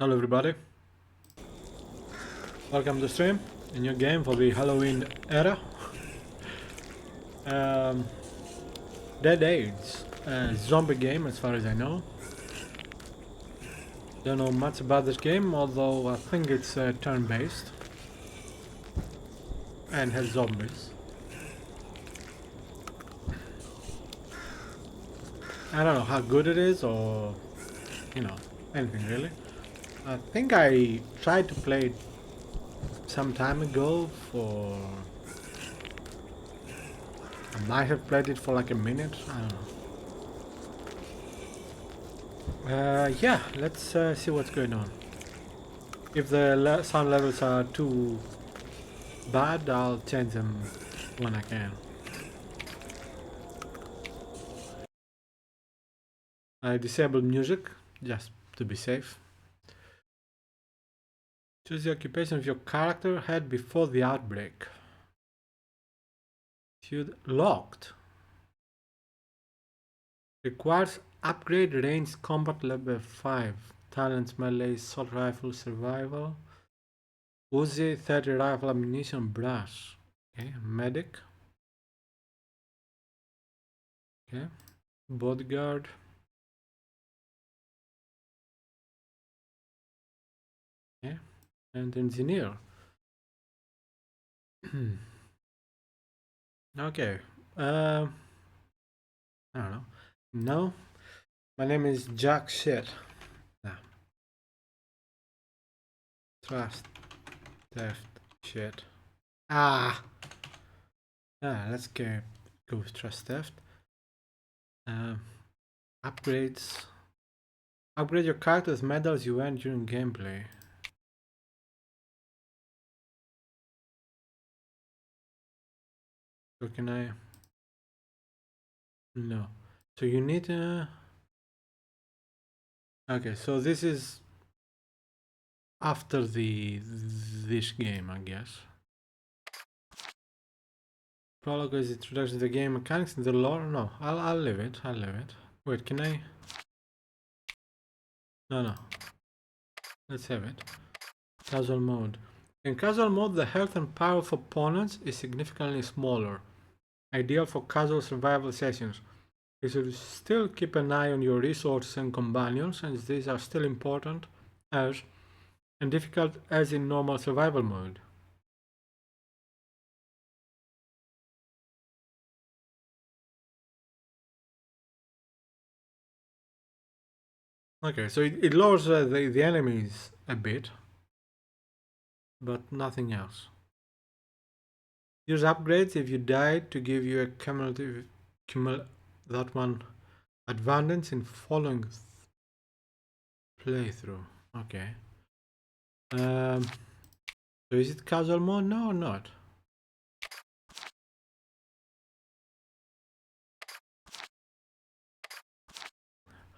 Hello everybody, welcome to stream, a new game for the Halloween era. Dead AIDS, a zombie game as far as I know. Don't know much about this game, although I think it's turn-based and has zombies. I don't know how good it is or, anything really. I think I tried to play it some time ago I might have played it for like a minute, I don't know. Yeah, let's see what's going on. If the sound levels are too bad, I'll change them when I can. I disable music just to be safe. Choose the occupation of your character had before the outbreak. Locked. Requires upgrade range combat level 5. Talents melee, assault rifle, survival. Uzi 30 rifle ammunition brush. Okay, medic. Okay, bodyguard. Okay, and engineer. Okay. I don't know. No. My name is Jack Shit. Nah. Trust. Theft. Shit. Let's go with trust theft. Upgrades. Upgrade your character's medals you earn during gameplay. So can I? No. So you need okay, so this is after this game, I guess. Prologue is introduction to the game mechanics and the lore. No, I'll leave it. I'll leave it. Wait, can I? No. Let's have it. Casual mode. In casual mode, the health and power of opponents is significantly smaller. Ideal for casual survival sessions. You should still keep an eye on your resources and companions, since these are still important as and difficult as in normal survival mode. Okay, so it lowers the enemies a bit, but nothing else. Use upgrades if you died to give you a cumulative that one advantage in following playthrough. Okay. So is it casual mode? No, not.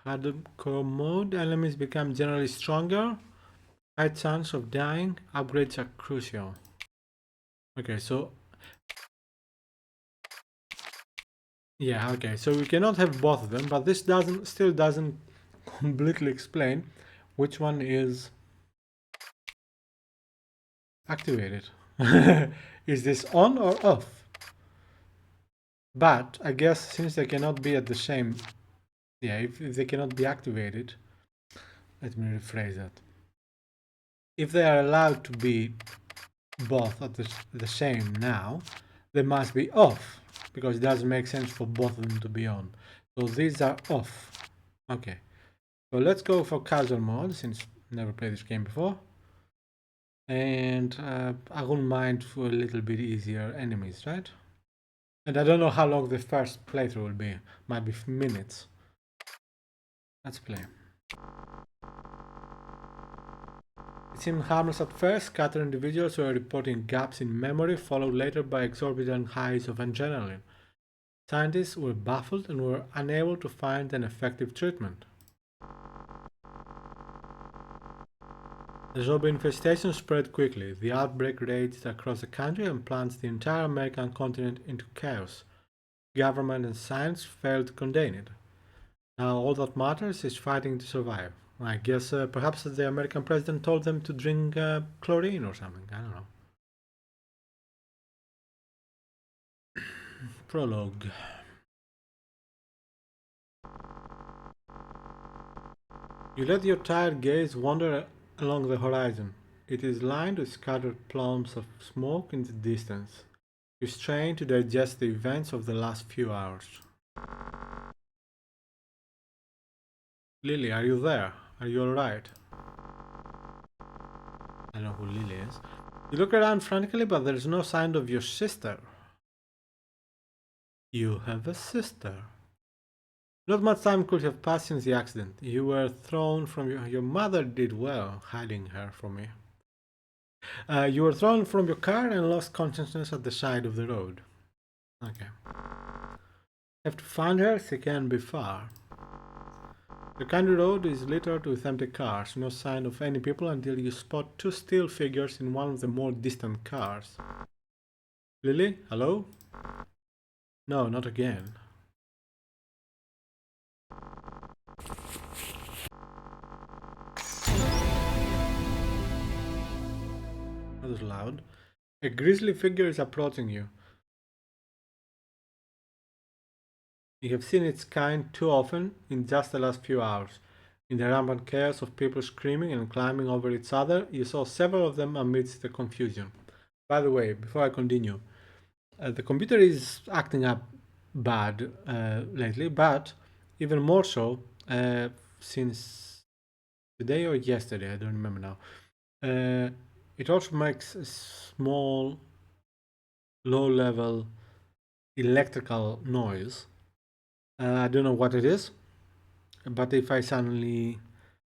Hardcore mode, enemies become generally stronger. High chance of dying. Upgrades are crucial. Okay, so yeah, okay, so we cannot have both of them, but this still doesn't completely explain which one is activated. Is this on or off? But I guess since they cannot be at the same, yeah, if they cannot be activated, let me rephrase that. If they are allowed to be both at the same now, they must be off, because it doesn't make sense for both of them to be on. So these are off. Okay, so let's go for casual mode, since I never played this game before. And I wouldn't mind for a little bit easier enemies, right? And I don't know how long the first playthrough will be. Might be minutes. Let's play. It seemed harmless at first. Scattered individuals were reporting gaps in memory, followed later by exorbitant highs of adrenaline. Scientists were baffled and were unable to find an effective treatment. The zombie infestation spread quickly. The outbreak raged across the country and plunged the entire American continent into chaos. Government and science failed to contain it. Now all that matters is fighting to survive. I guess perhaps the American president told them to drink chlorine or something. I don't know. Prologue. You let your tired gaze wander along the horizon. It is lined with scattered plumes of smoke in the distance. You strain to digest the events of the last few hours. Lily, are you there? Are you alright? I know who Lily is. You look around frantically, but there is no sign of your sister. You have a sister. Not much time could have passed since the accident. You were thrown from your mother did well hiding her from me. You were thrown from your car and lost consciousness at the side of the road. Okay. Have to find her, she can be far. The country road is littered with empty cars, no sign of any people until you spot two still figures in one of the more distant cars. Lily, hello? No, not again. That was loud. A grisly figure is approaching you. You have seen its kind too often in just the last few hours. In the rampant chaos of people screaming and climbing over each other, you saw several of them amidst the confusion. By the way, before I continue, the computer is acting up bad lately, but even more so since today or yesterday, I don't remember now. It also makes a small, low level electrical noise. I don't know what it is, but if suddenly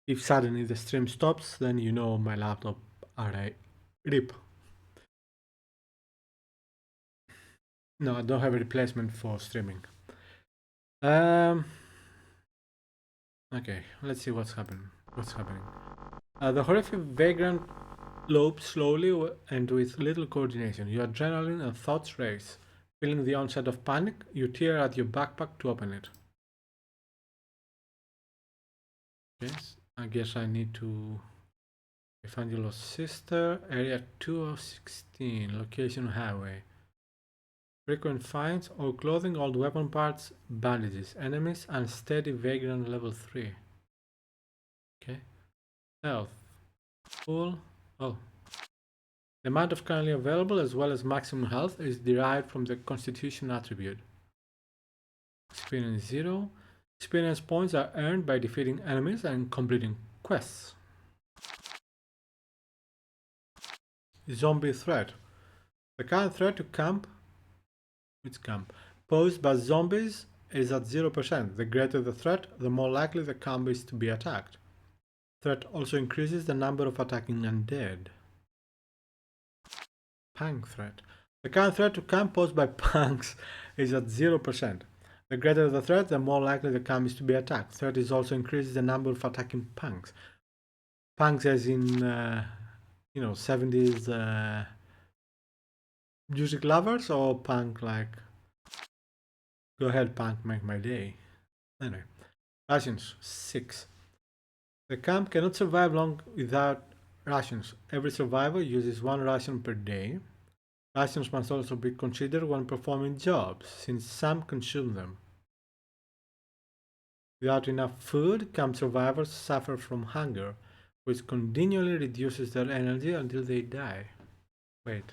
the stream stops, then you know my laptop alright rip. No, I don't have a replacement for streaming. Okay, let's see what's happening. The horrific vagrant lopes slowly and with little coordination. Your adrenaline and thoughts race. Feeling the onset of panic, you tear at your backpack to open it. Yes, I guess I need to find your lost sister. Area 2016, location highway. Frequent finds, old clothing, old weapon parts, bandages, enemies, unsteady vagrant level 3. Okay. Health. Full. Oh. The amount of currently available as well as maximum health is derived from the constitution attribute. Experience 0. Experience points are earned by defeating enemies and completing quests. Zombie threat. The current threat to camp, posed by zombies is at 0%. The greater the threat, the more likely the camp is to be attacked. Threat also increases the number of attacking undead. Punk threat. The current threat to camp posed by punks is at 0%. The greater the threat, the more likely the camp is to be attacked. Threat is also increases the number of attacking punks. Punks as in, 70s music lovers, or punk like, go ahead punk, make my day. Anyway, rations, 6. The camp cannot survive long without rations. Every survivor uses 1 ration per day. Rations must also be considered when performing jobs, since some consume them. Without enough food, camp survivors suffer from hunger, which continually reduces their energy until they die. Wait.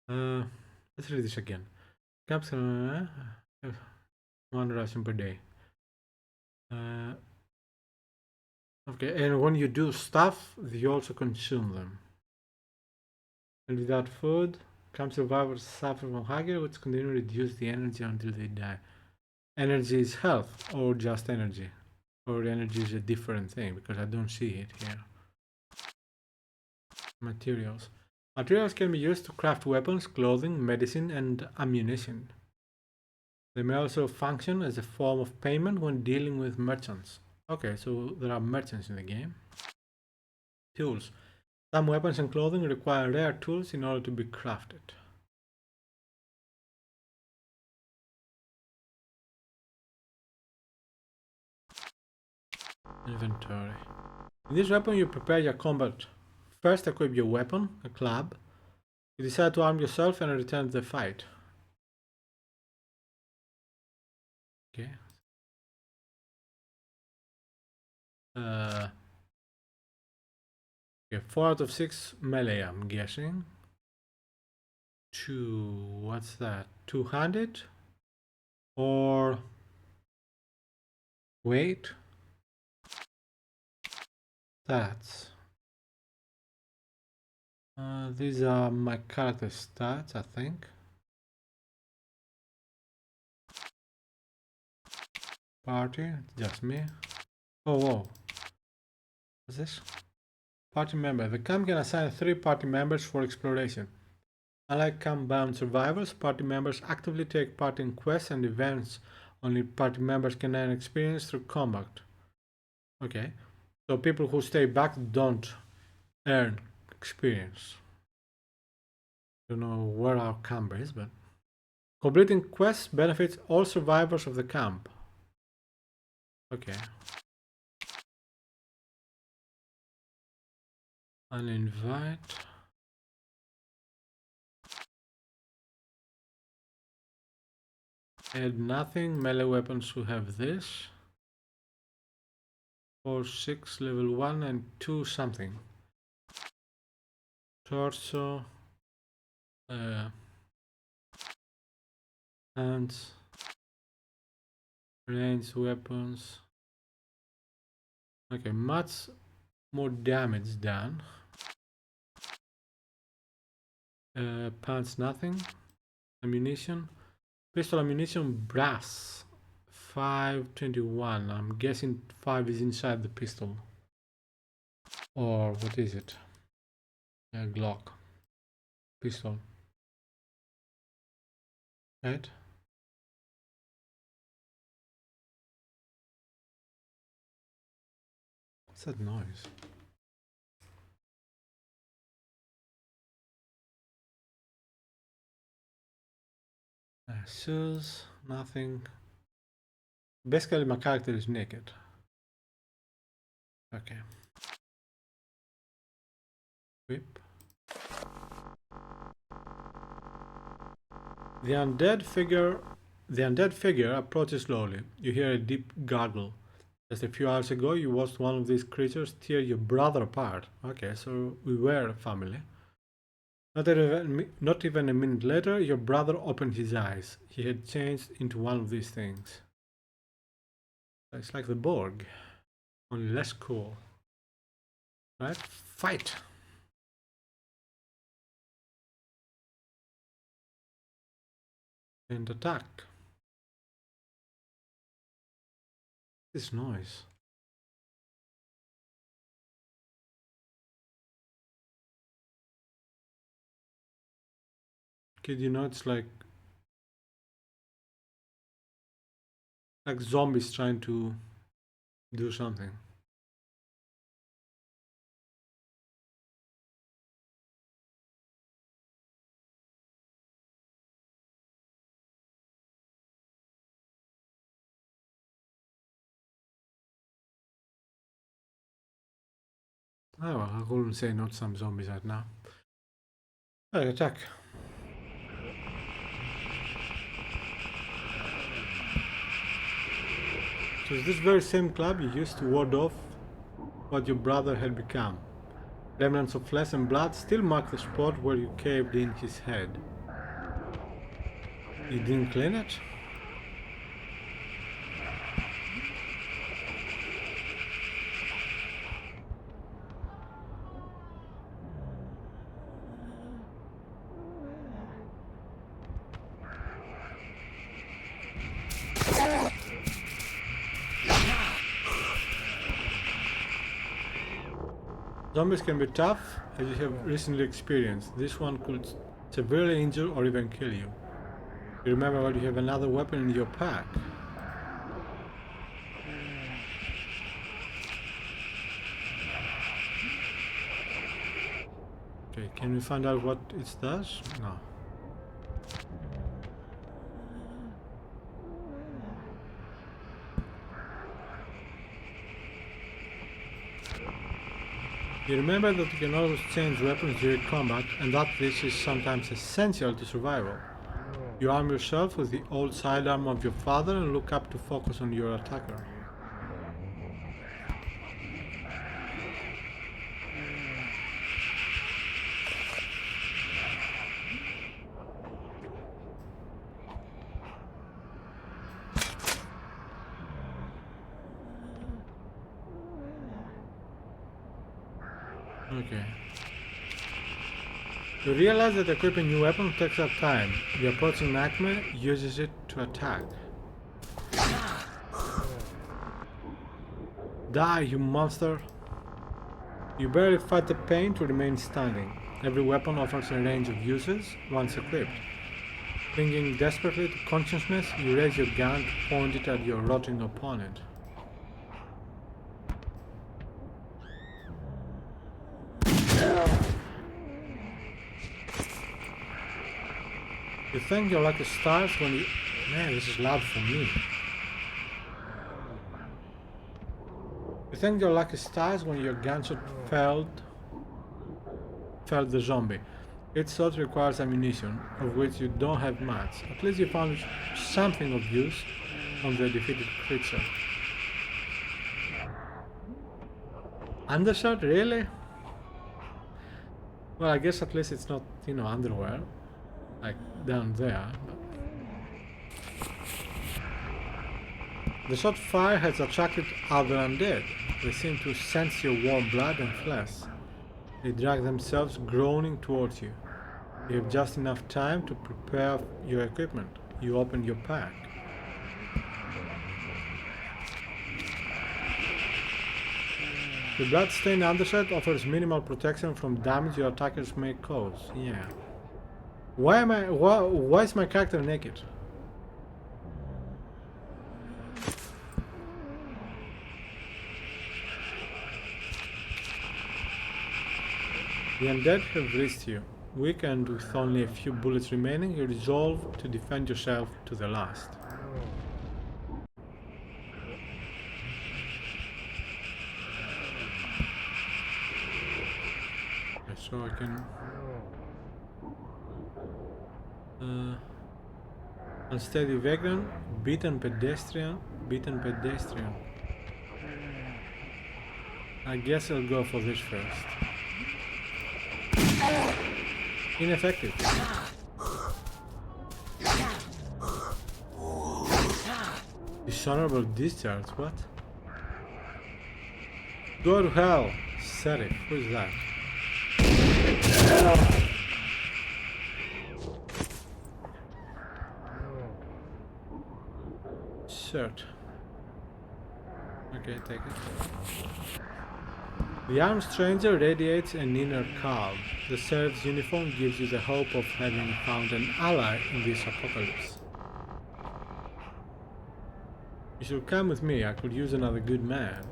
Let's read this again. Camps 1 ration per day. Okay, and when you do stuff, you also consume them. And without food, camp survivors suffer from hunger, which continually reduce the energy until they die. Energy is health, or just energy? Or energy is a different thing, because I don't see it here. Materials. Materials can be used to craft weapons, clothing, medicine, and ammunition. They may also function as a form of payment when dealing with merchants. Okay, so there are merchants in the game. Tools. Some weapons and clothing require rare tools in order to be crafted. Inventory. In this weapon you prepare your combat. First equip your weapon, a club. You decide to arm yourself and return to the fight. Okay. Okay, 4 out of 6 melee, I'm guessing. 2, what's that? 200? Or wait. Stats. These are my character stats, I think. Party, just me. Oh, whoa. What's this? Party member. The camp can assign 3 party members for exploration. Unlike camp-bound survivors, party members actively take part in quests and events. Only party members can earn experience through combat. Okay. So people who stay back don't earn experience. Don't know where our camp is, but completing quests benefits all survivors of the camp. Okay. Uninvite. Add nothing. Melee weapons who have this. 4, 6, level 1 and 2 something. Torso. Hands. Ranged weapons. Okay, much more damage done. Pants nothing. Ammunition. Pistol ammunition brass. 521. I'm guessing 5 is inside the pistol. Or what is it? A Glock. Pistol. Right? What's that noise? Shoes, nothing. Basically, my character is naked. Okay. Whip. The undead figure approaches slowly. You hear a deep gargle. Just a few hours ago, you watched one of these creatures tear your brother apart. Okay, so we were a family. Not even a minute later, your brother opened his eyes. He had changed into one of these things. It's like the Borg, only less cool. Right? Fight! And attack. This noise. Kid, you know, it's like zombies trying to do something. Oh, well, I wouldn't say not some zombies right now. Hey, attack. So it's this very same club you used to ward off what your brother had become. Remnants of flesh and blood still mark the spot where you caved in his head. You didn't clean it? Zombies can be tough, as you have recently experienced. This one could severely injure or even kill you. You remember that you have another weapon in your pack. Okay, can we find out what it does? No. You remember that you can always change weapons during combat and that this is sometimes essential to survival. You arm yourself with the old sidearm of your father and look up to focus on your attacker. Okay. You realize that equipping new weapons takes up time. The approaching nightmare uses it to attack. Die, you monster! You barely fight the pain to remain standing. Every weapon offers a range of uses once equipped. Clinging desperately to consciousness, you raise your gun to point it at your rotting opponent. You thank your lucky stars when you... Man, this is loud for me. You thank your lucky stars when your gunshot felled the zombie. Each shot requires ammunition, of which you don't have much. At least you found something of use on the defeated creature. Undershot? Really? Well, I guess at least it's not, underwear. Like down there. The shot fire has attracted other undead. They seem to sense your warm blood and flesh. They drag themselves groaning towards you. You have just enough time to prepare your equipment. You open your pack. The blood-stained undershirt offers minimal protection from damage your attackers may cause. Yeah. Why is my character naked? The undead have reached you. Weak and with only a few bullets remaining, you resolve to defend yourself to the last. Okay, so I can... unsteady vagrant, beaten pedestrian. I guess I'll go for this first. Ineffective. Dishonorable discharge, what? Go to hell, Serif, who is that? Shirt. Okay, take it. The armed stranger radiates an inner calm. The Serf's uniform gives you the hope of having found an ally in this apocalypse. You should come with me, I could use another good man.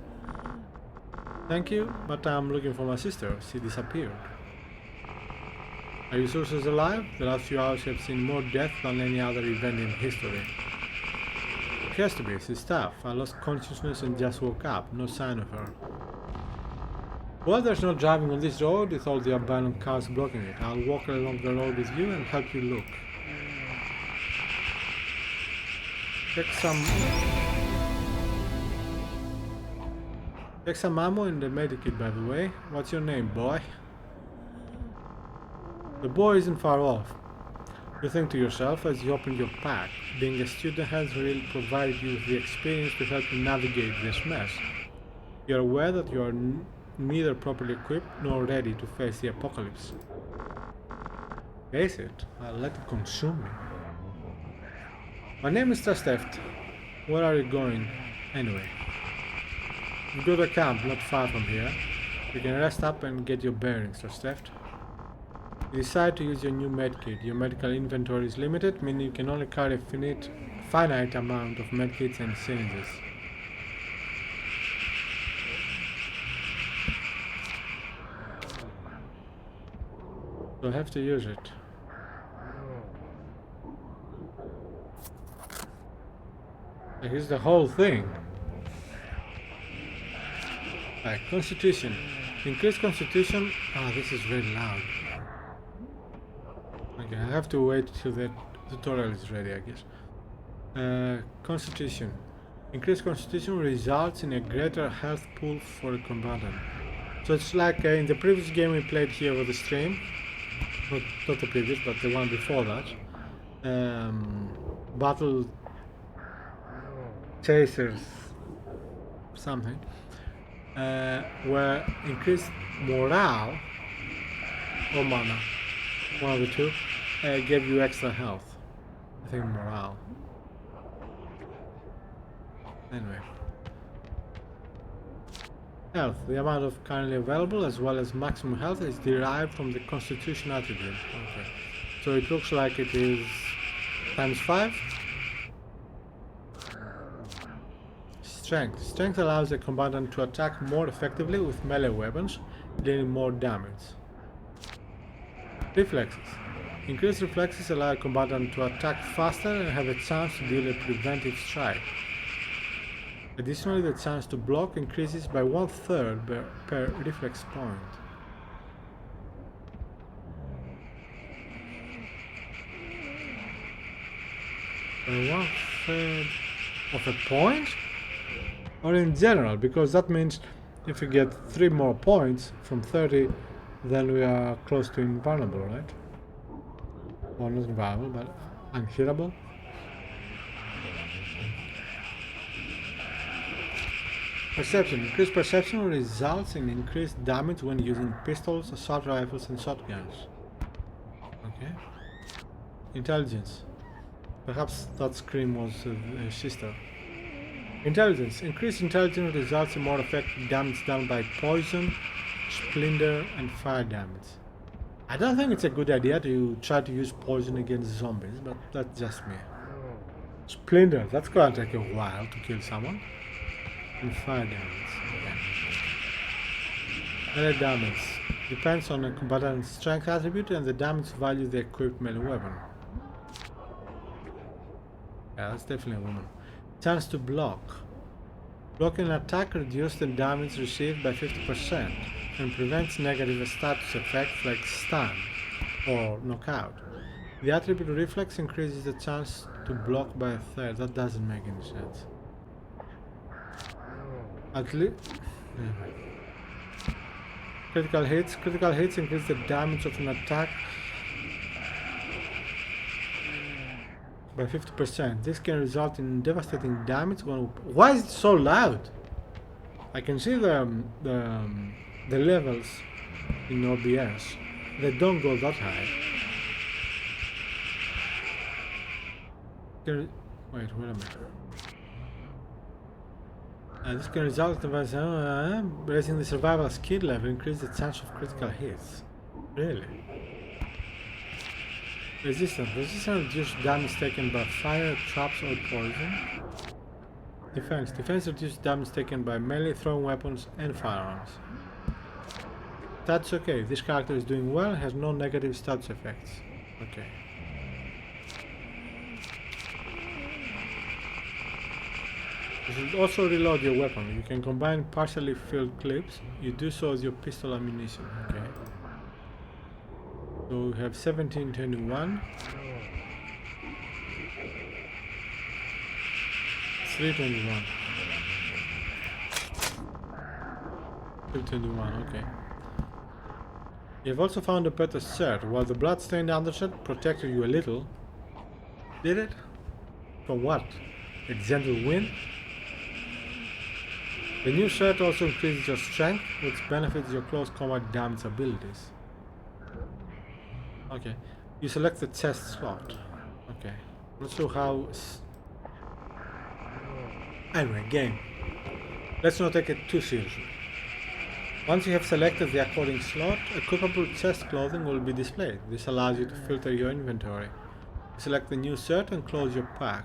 Thank you, but I'm looking for my sister. She disappeared. Are you sure she's alive? The last few hours have seen more death than any other event in history. It has to be, she's tough. I lost consciousness and just woke up. No sign of her. Well, there's no driving on this road with all the abandoned cars blocking it. I'll walk along the road with you and help you look. Take some ammo in the medikit, by the way. What's your name, boy? The boy isn't far off. You think to yourself as you open your pack. Being a student has really provided you with the experience to help you navigate this mess. You're aware that you are neither properly equipped nor ready to face the apocalypse. Face it, I'll let it consume me. My name is Trasteft. Where are you going, anyway? You go to a camp not far from here. You can rest up and get your bearings, Trasteft. You decide to use your new medkit. Your medical inventory is limited, meaning you can only carry a finite amount of medkits and syringes. So I have to use it. Like, it's the whole thing. Like, Constitution. Increase constitution. This is very loud. Okay, I have to wait till the tutorial is ready, I guess. Constitution. Increased constitution results in a greater health pool for a combatant. So it's like in the previous game we played here with the stream. Not the previous, but the one before that. Battle Chasers something. Where increased morale or mana, one of the two, gave you extra health. I think morale. Anyway. Health. The amount of currently available as well as maximum health is derived from the constitution attribute. Okay. So it looks like it is times 5. Strength. Strength allows a combatant to attack more effectively with melee weapons, dealing more damage. Reflexes. Increased reflexes allow a combatant to attack faster and have a chance to deal a preventive strike. Additionally, the chance to block increases by 1/3 per reflex point. By 1/3 of a point? Or in general, because that means if we get 3 more points from 30, then we are close to invulnerable, right? Well, not invulnerable, but unhittable. Perception. Increased perception results in increased damage when using pistols, assault rifles, and shotguns. Okay. Intelligence. Perhaps that scream was a sister. Intelligence. Increased intelligence results in more effective damage done by poison, splinter, and fire damage. I don't think it's a good idea to try to use poison against zombies, but that's just me. Splinter. That's gonna take a while to kill someone. And fire damage. Okay. Melee damage. Depends on a combatant's strength attribute and the damage value they equipped melee weapon. Yeah, that's definitely a woman. Chance to block. Blocking an attack reduces the damage received by 50% and prevents negative status effects like stun or knockout. The attribute reflex increases the chance to block by 1/3. That doesn't make any sense. At least critical hits. Critical hits increase the damage of an attack by 50%. This can result in devastating damage when... Why is it so loud? I can see the levels in OBS. They don't go that high. Wait a minute. This can result in raising the survival skill level, increase the chance of critical hits. Really? Resistance. Resistance reduces damage taken by fire, traps, or poison. Defense. Defense reduces damage taken by melee, thrown weapons, and firearms. That's okay. This character is doing well and has no negative status effects. Okay. You should also reload your weapon. You can combine partially filled clips. You do so with your pistol ammunition. Okay. So we have 1721. 321. 321, okay. You've also found a better shirt. While the blood-stained undershirt protected you a little. Did it? From what? A gentle wind? The new shirt also increases your strength, which benefits your close combat damage abilities. Okay, you select the chest slot. Okay, not sure how... Anyway, game. Let's not take it too seriously. Once you have selected the according slot, equipable chest clothing will be displayed. This allows you to filter your inventory. Select the new shirt and close your pack.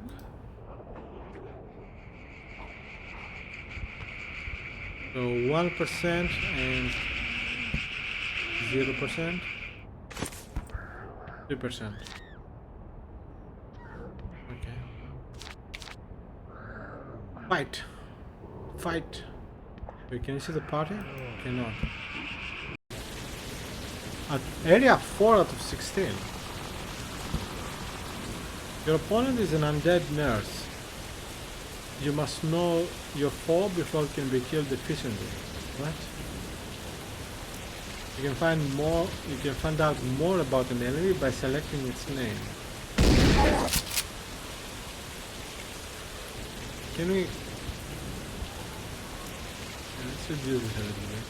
So 1% and 0%, 3%. Okay. Fight! Fight! Wait, can you see the party? Cannot. At area 4 out of 16. Your opponent is an undead nurse. You must know your foe before it can be killed efficiently. What? You can find out more about an enemy by selecting its name. Can we... let's reduce this a little bit.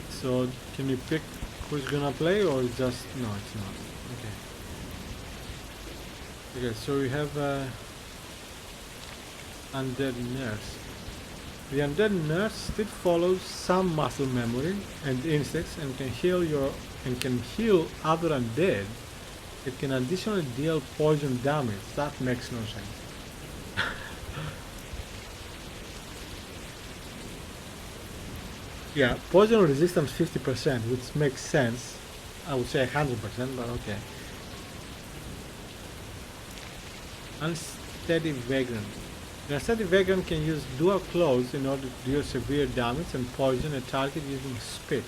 So, can you pick who's gonna play, or just... no, it's not. Okay. Okay, so we have undead nurse. The undead nurse still follows some muscle memory and instincts and can heal other undead. It can additionally deal poison damage. That makes no sense. Yeah, poison resistance 50%, which makes sense. I would say 100%, but okay. Unsteady vagrant. The unsteady vagrant can use dual claws in order to deal severe damage and poison a target using spit.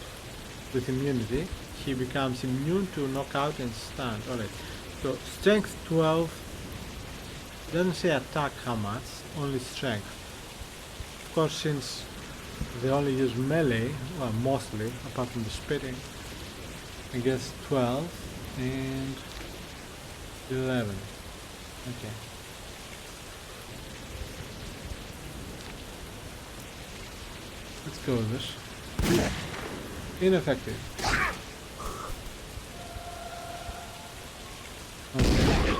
With immunity, he becomes immune to knockout and stun. Alright, so strength 12, doesn't say attack how much, only strength. Of course, since they only use melee, well, mostly, apart from the spitting, I guess 12 and 11. Okay. Let's go with this. Ineffective. Okay.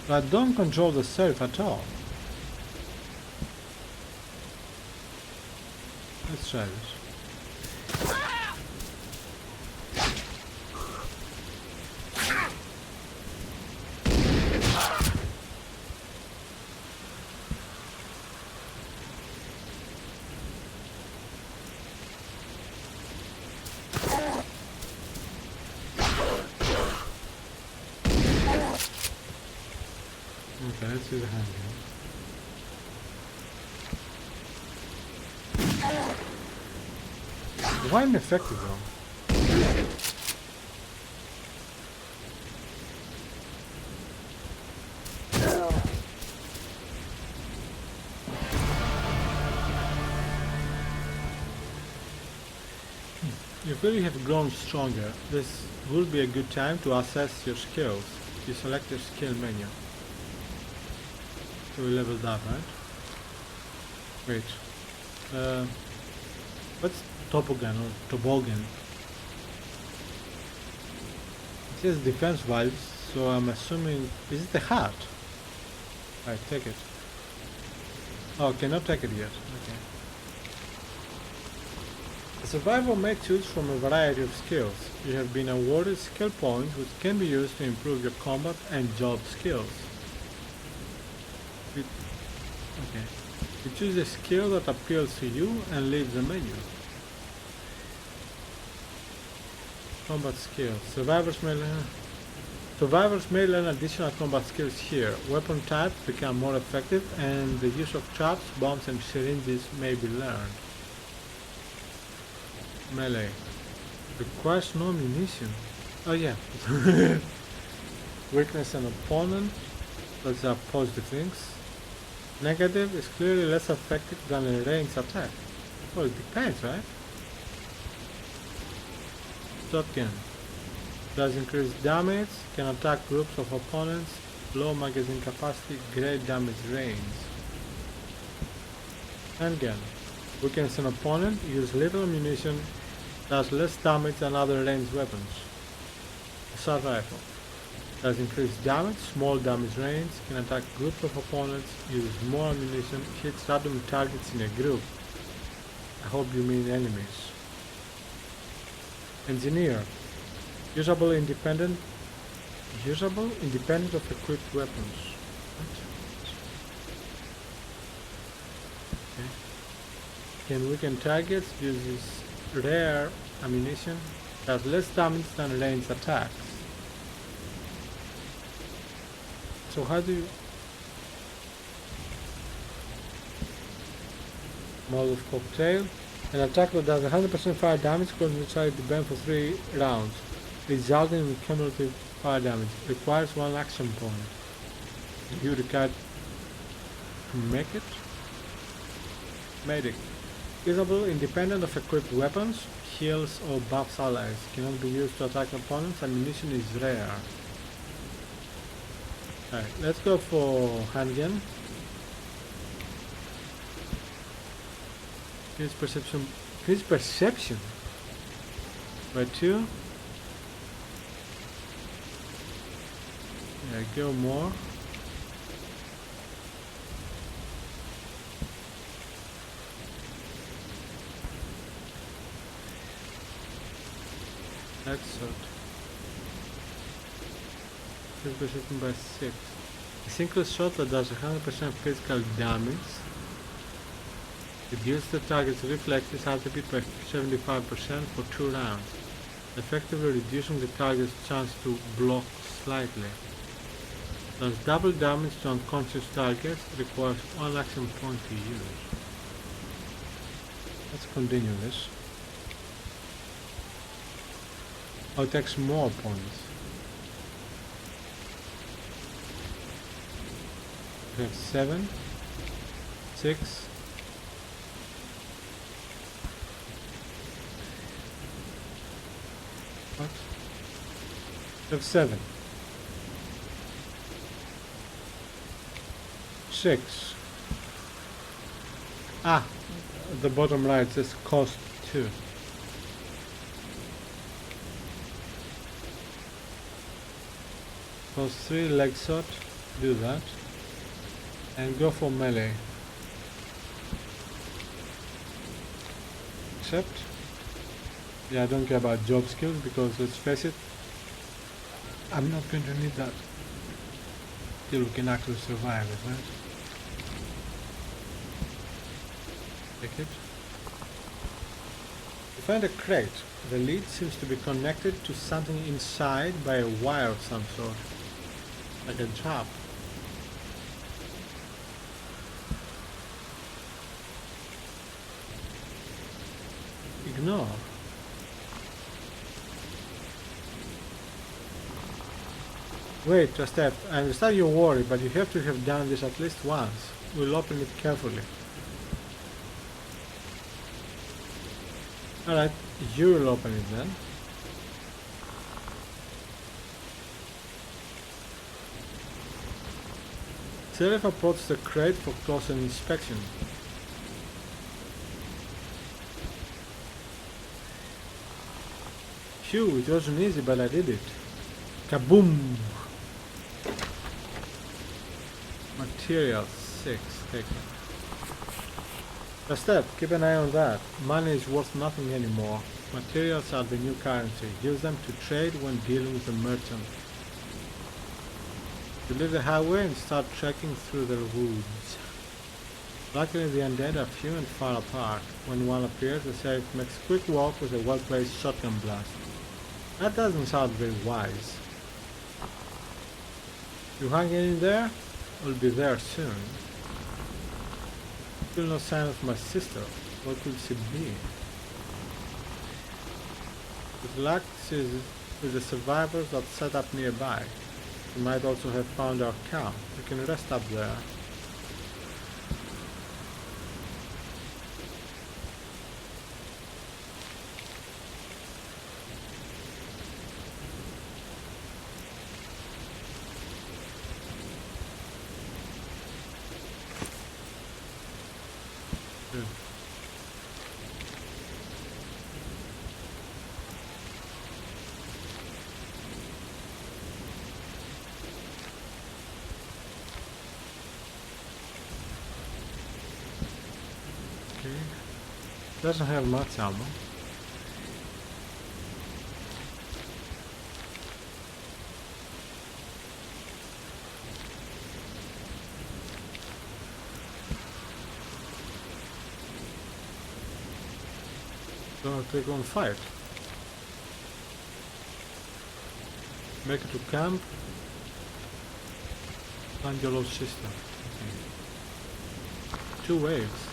But I don't control the self at all. Let's try this. Okay, let's use a hand here. Why ineffective though? You feel you have grown stronger. This would be a good time to assess your skills. You select your skill menu. So we leveled up, right? Wait. What's toboggan or toboggan? It says defense vibes, so I'm assuming... is it the heart? Alright, take it. Oh, cannot take it yet. Okay. A survivor may choose from a variety of skills. You have been awarded skill points which can be used to improve your combat and job skills. Okay. You choose a skill that appeals to you and leave the menu. Combat skills. Survivors may learn additional combat skills here. Weapon types become more effective and the use of traps, bombs and syringes may be learned. Melee. Requires no ammunition. Oh yeah. Weakness an opponent. Those are positive things. Negative is clearly less effective than a ranged attack. Well, it depends, right? Shotgun. Does increase damage, can attack groups of opponents, low magazine capacity, great damage range. Handgun. Weakens an opponent, use little ammunition, does less damage than other ranged weapons. Assault rifle. Does increased damage, small damage range, can attack groups of opponents, uses more ammunition, hits random targets in a group. I hope you mean enemies. Engineer. Usable independent of equipped weapons. What? Okay. Can weaken targets, uses rare ammunition, does less damage than ranged attacks. So how do you... Molotov cocktail. An attack that does 100% fire damage causes the child to burn for 3 rounds, resulting in cumulative fire damage. Requires 1 action point. Do you require to make it? Medic. Usable independent of equipped weapons, heals or buffs allies. Cannot be used to attack opponents. Ammunition is rare. Alright, let's go for handgun. His perception. His perception. By 2. Yeah, go more. Headshot. His perception by 6. A single shot that does 100% physical damage. Reduce the target's reflexes attribute by 75% for 2 rounds, effectively reducing the target's chance to block slightly. Does double damage to unconscious targets, requires 1 action point to use. Let's continue this. Oh, it takes more points. We have 7, 6, what? We have 7, 6. Ah, at the bottom right says cost 2. Cost 3, leg shot, do that. And go for melee. Except, yeah, I don't care about job skills because let's face it, I'm not going to need that till we can actually survive it, right? Take it. You find a crate. The lid seems to be connected to something inside by a wire of some sort, like a trap. Ignore. Wait, just step. I understand you're worried, but you have to have done this at least once. We'll open it carefully. Alright, you'll open it then. Sheriff approached the crate for closer inspection. Phew, it wasn't easy, but I did it. Kaboom! Material 6 taken. A step, keep an eye on that. Money is worth nothing anymore. Materials are the new currency. Use them to trade when dealing with a merchant. You leave the highway and start trekking through the woods. Luckily the undead are few and far apart. When one appears, the sheriff makes a quick walk with a well-placed shotgun blast. That doesn't sound very wise. You hanging in there? We'll be there soon. Still no sign of my sister. What could she be? With luck, she's with the survivors that set up nearby. She might also have found our camp. We can rest up there. Doesn't have much ammo. So click on fight. Make it to camp. Find your lost sister. Okay. 2 waves.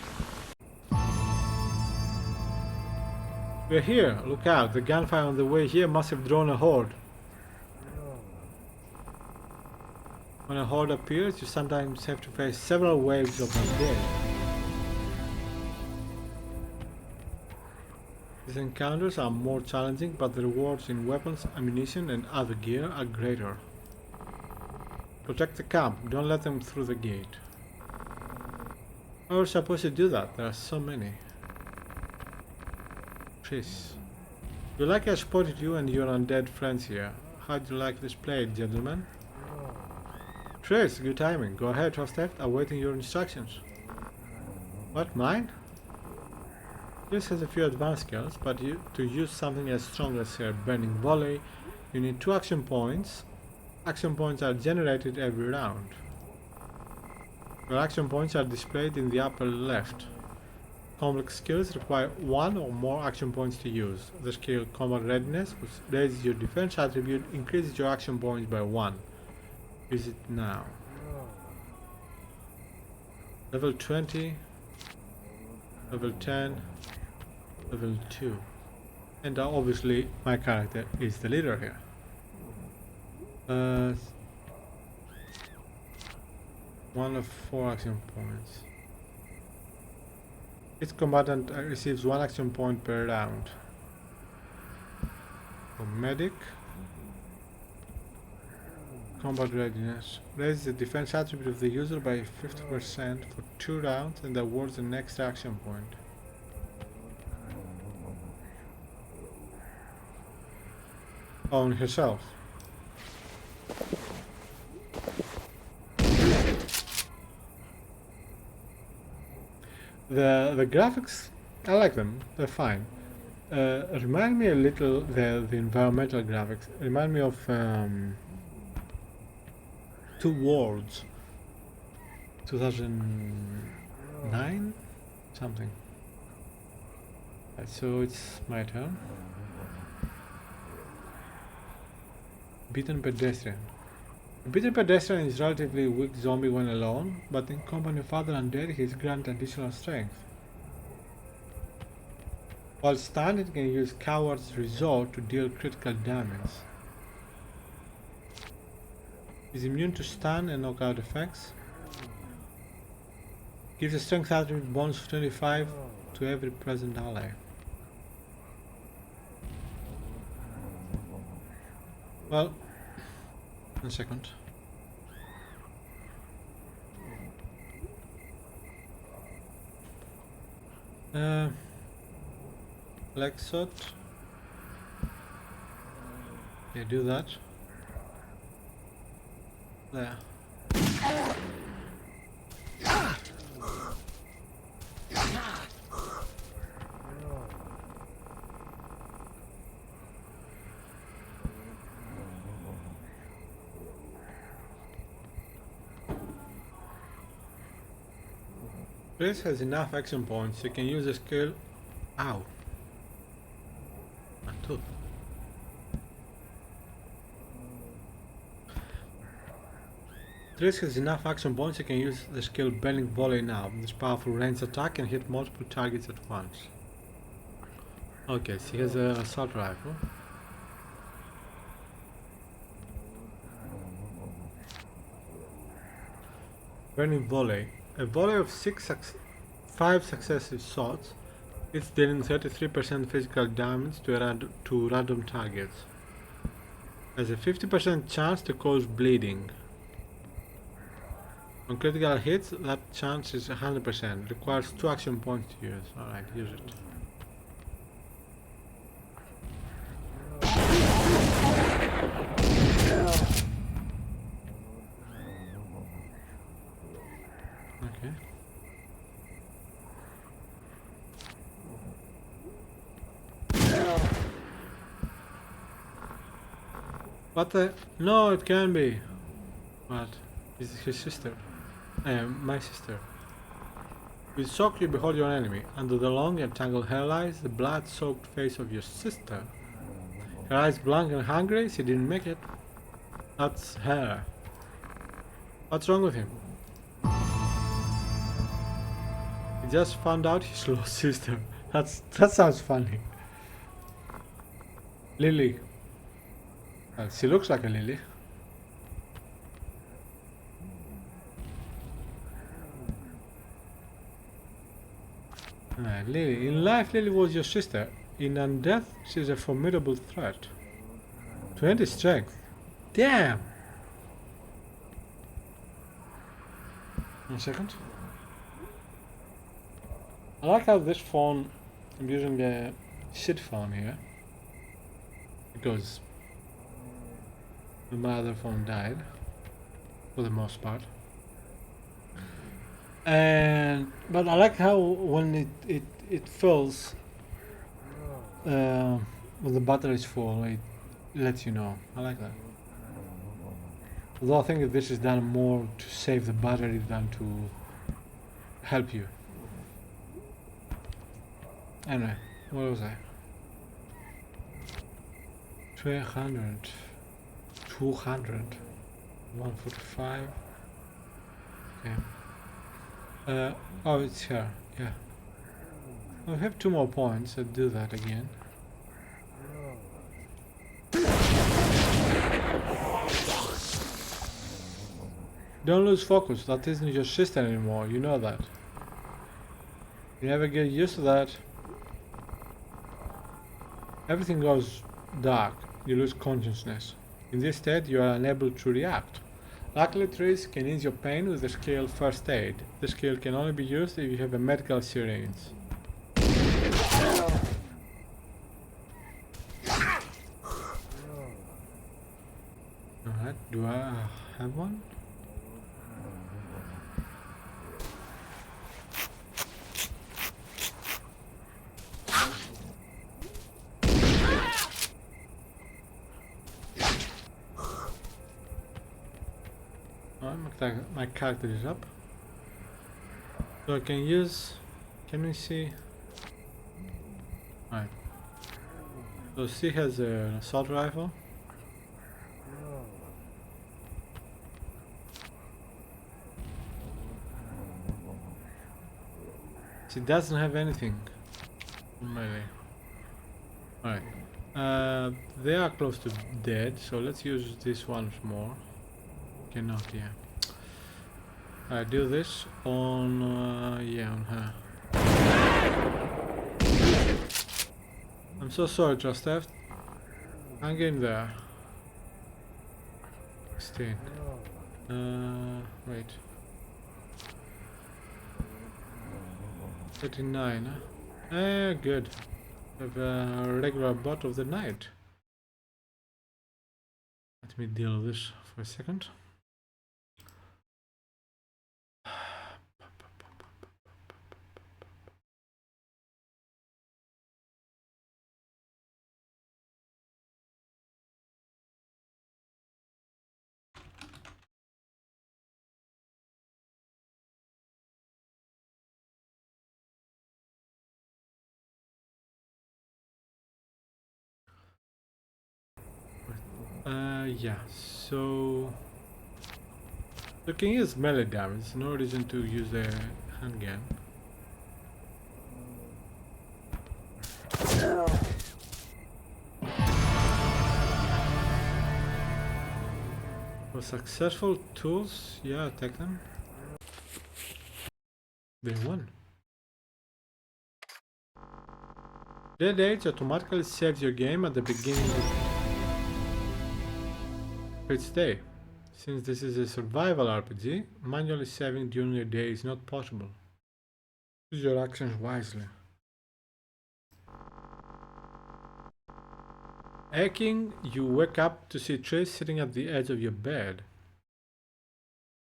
We're here. Look out. The gunfire on the way here must have drawn a horde. When a horde appears, you sometimes have to face several waves of undead. These encounters are more challenging, but the rewards in weapons, ammunition, and other gear are greater. Protect the camp. Don't let them through the gate. How are we supposed to do that? There are so many. Chris. You like I spotted you and your undead friends here. How'd you like this played, gentlemen? Trace, good timing. Go ahead, Hostef, awaiting your instructions. What, mine? This has a few advanced skills, but to use something as strong as her burning volley, you need 2 action points. Action points are generated every round. Your action points are displayed in the upper left. Complex skills require 1 or more action points to use. The skill Combat Readiness, which raises your defense attribute, increases your action points by 1. Use it now. Level 20, level 10, level 2. And obviously my character is the leader here. 1 of 4 action points. Each combatant receives 1 action point per round. For medic, combat readiness raises the defense attribute of the user by 50% for 2 rounds and awards the next action point. On herself. The graphics, I like them. They're fine. Remind me a little, the environmental graphics remind me of Two Worlds 2009 something. Right, so it's my turn. Beaten pedestrian. A beaten pedestrian is relatively weak zombie when alone, but in company of other undead he is granted additional strength. While stunned, it can use Coward's Resort to deal critical damage. Is immune to stun and knockout effects. Gives a strength attribute bonus of 25 to every present ally. Well, 1 second. Leg shot. Yeah, do that. There. Chris has enough action points, you can use the skill. Ow. My tooth. Chris has enough action points, you can use the skill Burning Volley now. This powerful ranged attack can hit multiple targets at once. Okay, so he has an assault rifle. Burning Volley. A volley of 5 successive shots, each dealing 33% physical damage to random targets. Has a 50% chance to cause bleeding. On critical hits, that chance is 100%. Requires 2 action points to use. Alright, use it. Okay. What the? No, it can be. What? This is his sister. My sister. With shock you behold your enemy. Under the long and tangled hair lies the blood-soaked face of your sister. Her eyes blank and hungry, she didn't make it. That's her. What's wrong with him? He just found out his lost sister. That sounds funny. Lily. Well, she looks like a lily. Lily. In life, Lily was your sister. In death, she's a formidable threat. 20 strength. Damn! 1 second. I like how this phone, I'm using a shit phone here. Because my other phone died. For the most part. But I like how when it fills when the battery is full, it lets you know. I like that. Although I think that this is done more to save the battery than to help you. Anyway, what was I? 300, 200, 145. Okay. Oh, it's here. Yeah. I have 2 more points. I'll do that again. Don't lose focus. That isn't your sister anymore. You know that. You never get used to that. Everything goes dark. You lose consciousness. In this state, you are unable to react. Luckily, trees can ease your pain with the skill First Aid. This skill can only be used if you have a medical syringe. Alright, do I have one? My character is up. So I can use... Can we see? Alright. So she has an assault rifle. She doesn't have anything. Melee. Alright. They are close to dead, so let's use this once more. Cannot, yeah. I do this on, on her. I'm so sorry, Just Theft. Hang in there. 16. Wait. 39, huh? Good. Have a regular bot of the night. Let me deal with this for a second. Yeah, so you can use melee damage, no reason to use a handgun. For successful tools, yeah, take them. They won. Dead Age automatically saves your game at the beginning of each day. Since this is a survival RPG, manually saving during your day is not possible. Use your actions wisely. Aching, you wake up to see Trish sitting at the edge of your bed,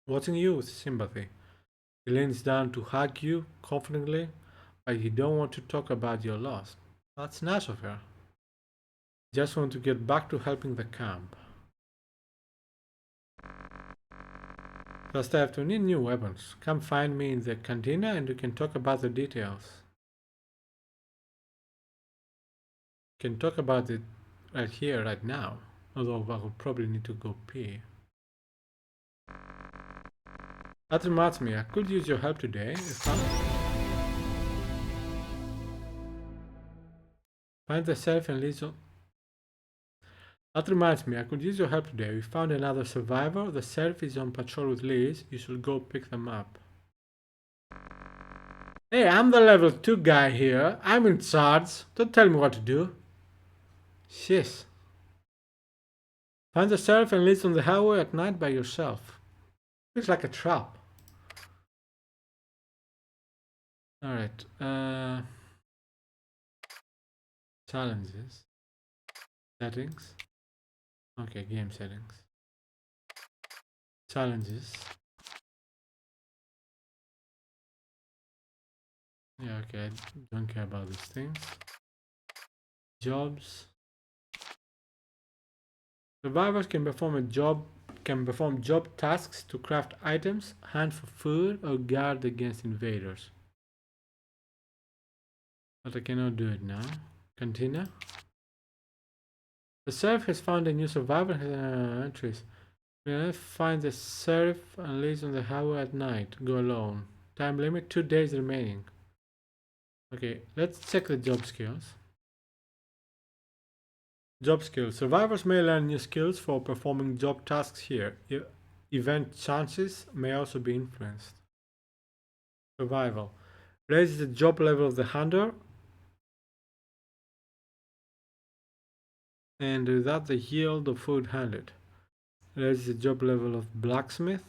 watching you with sympathy. He leans down to hug you confidently, but you don't want to talk about your loss. That's nice of her. Just want to get back to helping the camp. Just have to need new weapons. Come find me in the cantina and we can talk about the details. Can talk about it right here, right now. Although I will probably need to go pee. That reminds me, I could use your help today. Find the sheriff and Lizzo. That reminds me, I could use your help today. We found another survivor. The sheriff is on patrol with Liz. You should go pick them up. Hey, I'm the level 2 guy here. I'm in charge. Don't tell me what to do. Shish. Find the sheriff and Liz on the highway at night by yourself. Feels like a trap. Alright. Challenges. Settings. Okay, game settings. Challenges. Yeah, okay, I don't care about these things. Jobs. Survivors can perform job tasks to craft items, hunt for food, or guard against invaders. But I cannot do it now. Continue. The sheriff has found a new survivor entries. We find the sheriff and lives on the highway at night. Go alone. Time limit 2 days remaining. Okay, let's check the job skills. Job skills. Survivors may learn new skills for performing job tasks here. Event chances may also be influenced. Survival. Raises the job level of the hunter, and with that the yield of food handled. Raises the job level of blacksmith.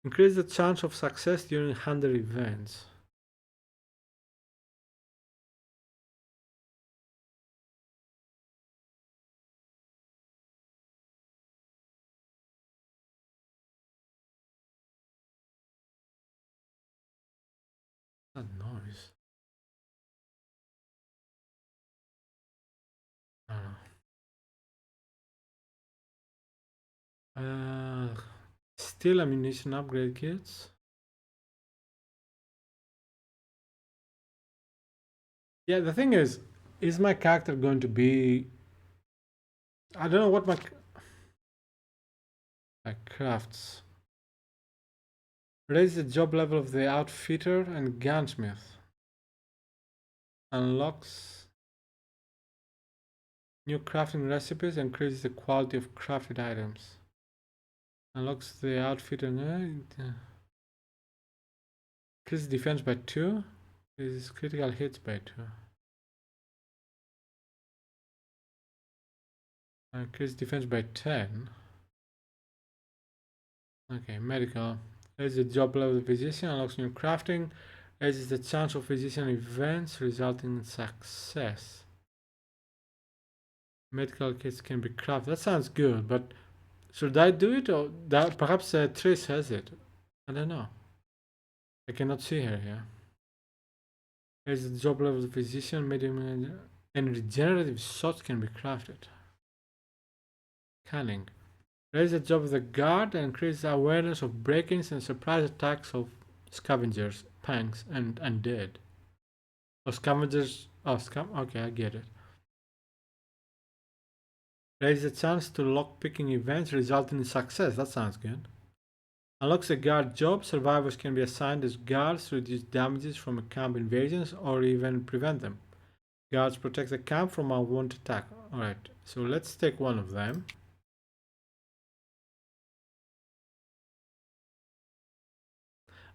Increase the chance of success during hunter events. That noise. I don't know. Still ammunition upgrade kits. Yeah, the thing is my character going to be... I don't know what my crafts. Raise the job level of the outfitter and gunsmith. Unlocks new crafting recipes, increases the quality of crafted items. Unlocks the outfitter. Increases defense by 2. Increases critical hits by 2. Increases defense by 10. Okay, medical. Raises the job level of the physician, unlocks new crafting, raises the chance of physician events resulting in success. Medical kits can be crafted. That sounds good, but should I do it, or that perhaps Trish has it? I don't know. I cannot see her here. Raises the job level of the physician, medium, and regenerative shots can be crafted. Canning. Raise the job of the guard and increase awareness of break-ins and surprise attacks of scavengers, punks, and undead. Oh, scavengers. Oh, okay, I get it. Raise the chance to lock-picking events resulting in success. That sounds good. Unlocks a guard job. Survivors can be assigned as guards to reduce damages from camp invasions or even prevent them. Guards protect the camp from unwanted attack. Alright, so let's take one of them.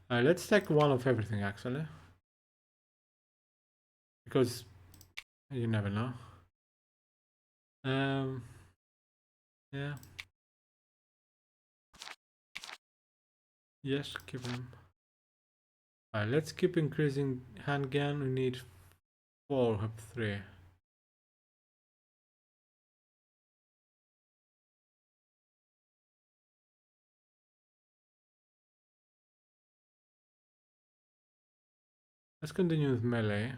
Let's take one of everything actually. Because you never know. Yeah. Yes, keep them. Alright, let's keep increasing handgun. We need 4 of 3. Let's continue with melee.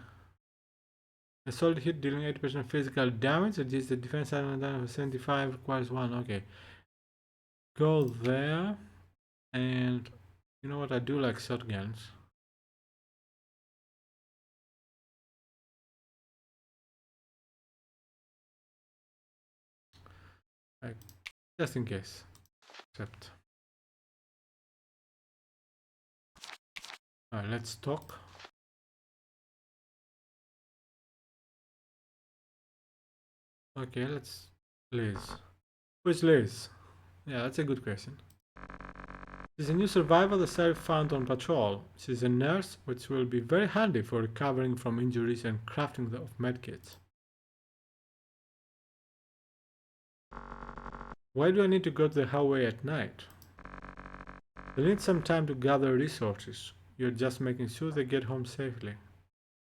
A solid hit dealing 80% physical damage, reduces the defense element of 75, requires 1. Okay. Go there. And you know what? I do like shotguns. Like, just in case. Except Let's talk. Okay, let's... Liz. Who's Liz? Yeah, that's a good question. She's a new survivor the sheriff found on patrol. She's a nurse, which will be very handy for recovering from injuries and crafting of medkits. Why do I need to go to the highway at night? They need some time to gather resources. You're just making sure they get home safely.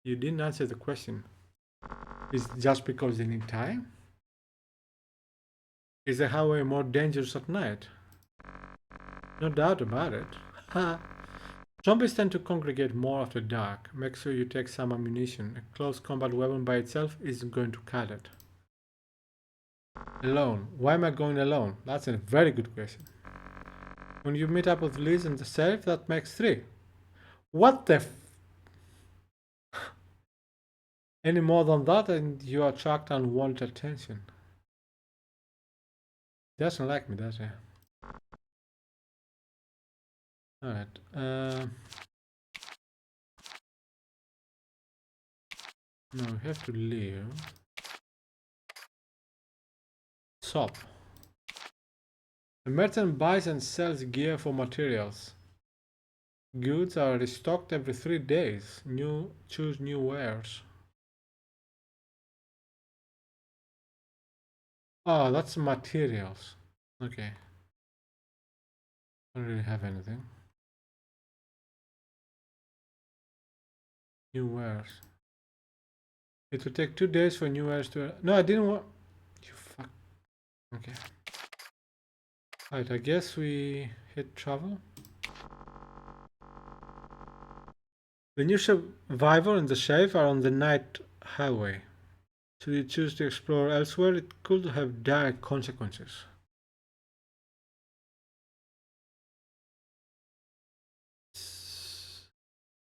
You didn't answer the question. Is it just because they need time? Is the highway more dangerous at night? No doubt about it. Ha! Zombies tend to congregate more after dark. Make sure you take some ammunition. A close combat weapon by itself isn't going to cut it. Alone. Why am I going alone? That's a very good question. When you meet up with Liz and the sheriff, that makes 3. What the Any more than that and you attract unwanted attention. He doesn't like me, does he? Alright. No, we have to leave. Shop. The merchant buys and sells gear for materials. Goods are restocked every 3 days. Choose new wares. Oh, that's materials. Okay. I don't really have anything. New wares. It will take 2 days for new wares to... No, I didn't want... You fuck. Okay. Alright, I guess we hit travel. The new survivor and the sheriff are on the night highway. Should you choose to explore elsewhere, it could have direct consequences.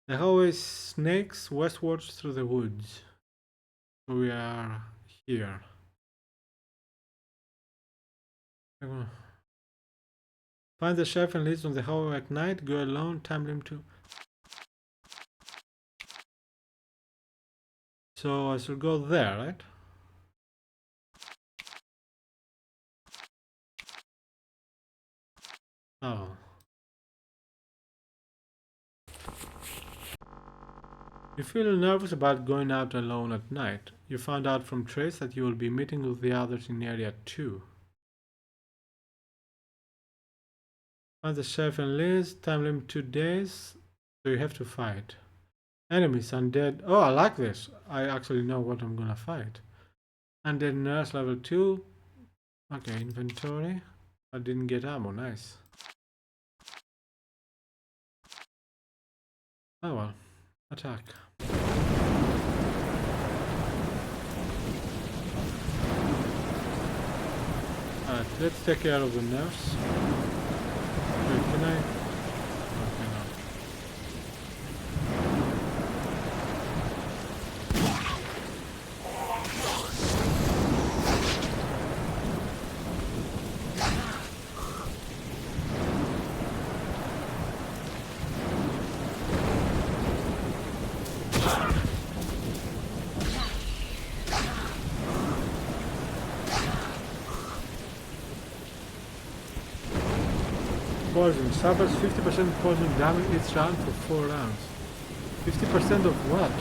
The highway snakes westwards through the woods. We are here. Find the sheriff and Liz on the highway at night. Go alone. Time limit to... So I should go there, right? Oh. You feel nervous about going out alone at night. You found out from Trace that you will be meeting with the others in Area 2. Find the sheriff and Liz. Time limit 2 days. So you have to fight. Enemies, undead. Oh, I like this. I actually know what I'm gonna fight. Undead nurse level 2. Okay, inventory. I didn't get ammo. Nice. Oh well. Attack. Alright, let's take care of the nurse. Wait, can I? Okay, no. Poison. Suffers 50% poison damage each round for 4 rounds. 50% of what?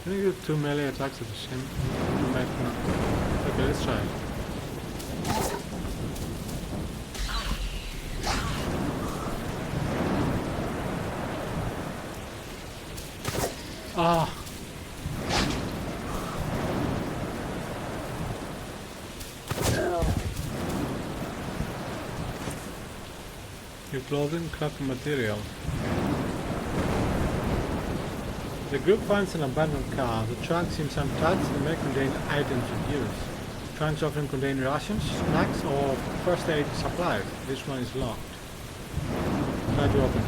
Can you do 2 melee attacks at the same time? Okay, let's try it. Ah! Your clothing, craft material. The group finds an abandoned car. The trunk seems untouched and may contain items of use. Trunks often contain rations, snacks, or first aid supplies. This one is locked. Try to open it.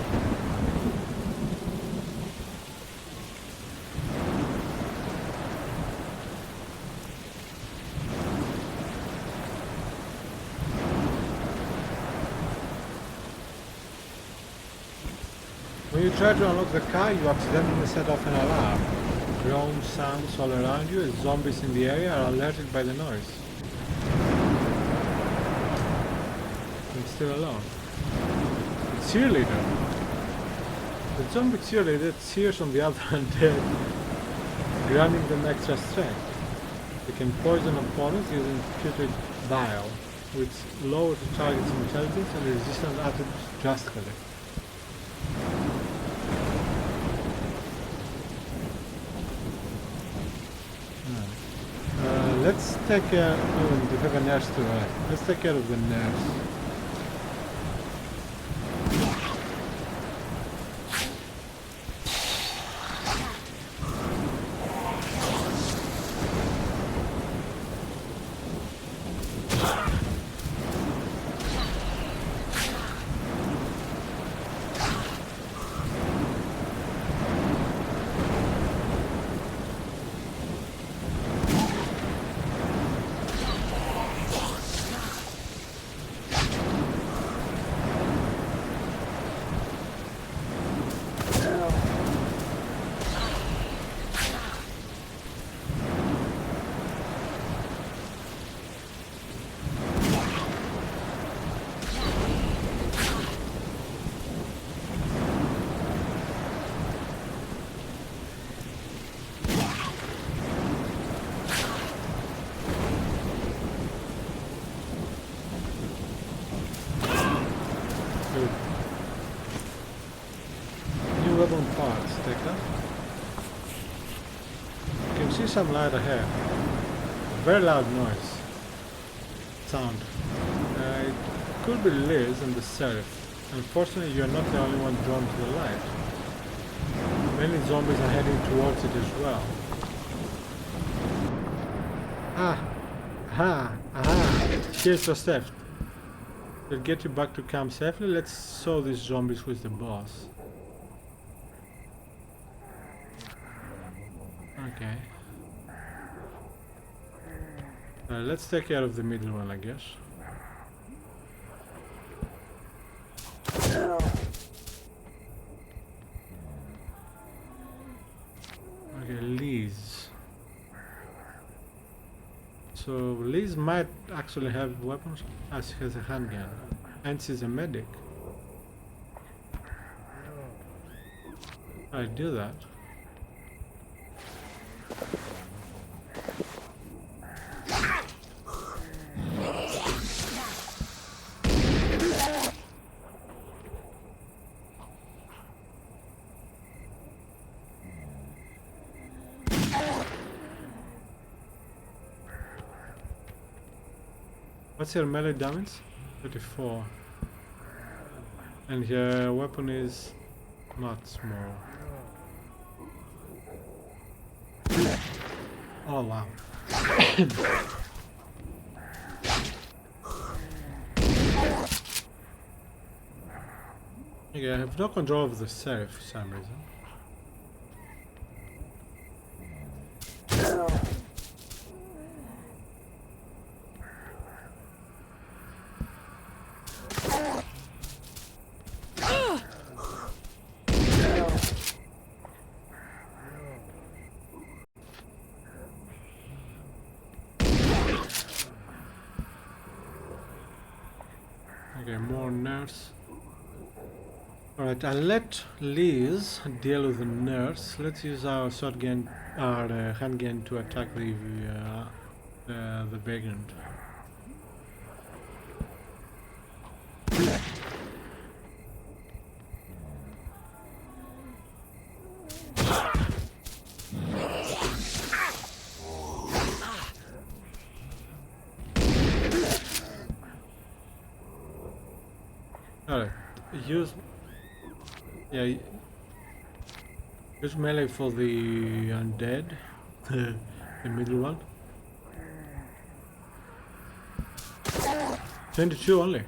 When you try to unlock the car, you accidentally set off an alarm. Drone sounds all around you as zombies in the area are alerted by the noise. I'm still alone. The cheerleader. The zombie cheerleader cheers on the other undead, granting them extra strength. They can poison opponents using putrid bile, which lowers the target's intelligence and resistance attributes drastically. Let's take care. Oh, we have a nurse to let's take care of the nurse. New weapon parts, take that. You can see some light ahead. Very loud noise. Sound. It could be Liz and the sheriff. Unfortunately, you are not the only one drawn to the light. Many zombies are heading towards it as well. Here's your theft. They'll get you back to camp safely. Let's show these zombies who's the boss. Okay. Let's take care of the middle one, I guess. Okay, Liz. So Liz might actually have weapons, as she has a handgun, and she's a medic. I do that. What's your melee damage? 34. And your weapon is much more. Oh wow. Okay, I have no control of the sheriff for some reason. Okay, more nurse. Alright, I'll let Liz deal with the nurse. Let's use our shotgun, our handgun to attack the vagrant. Alright, use... Yeah, Use melee for the undead. The middle one. 22 only.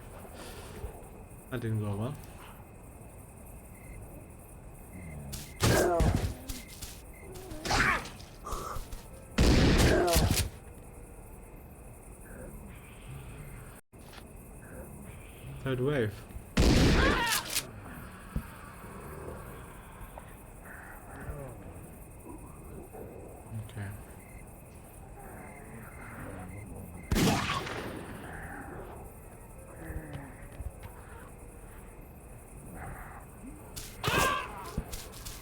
That didn't go well. Third wave. Okay.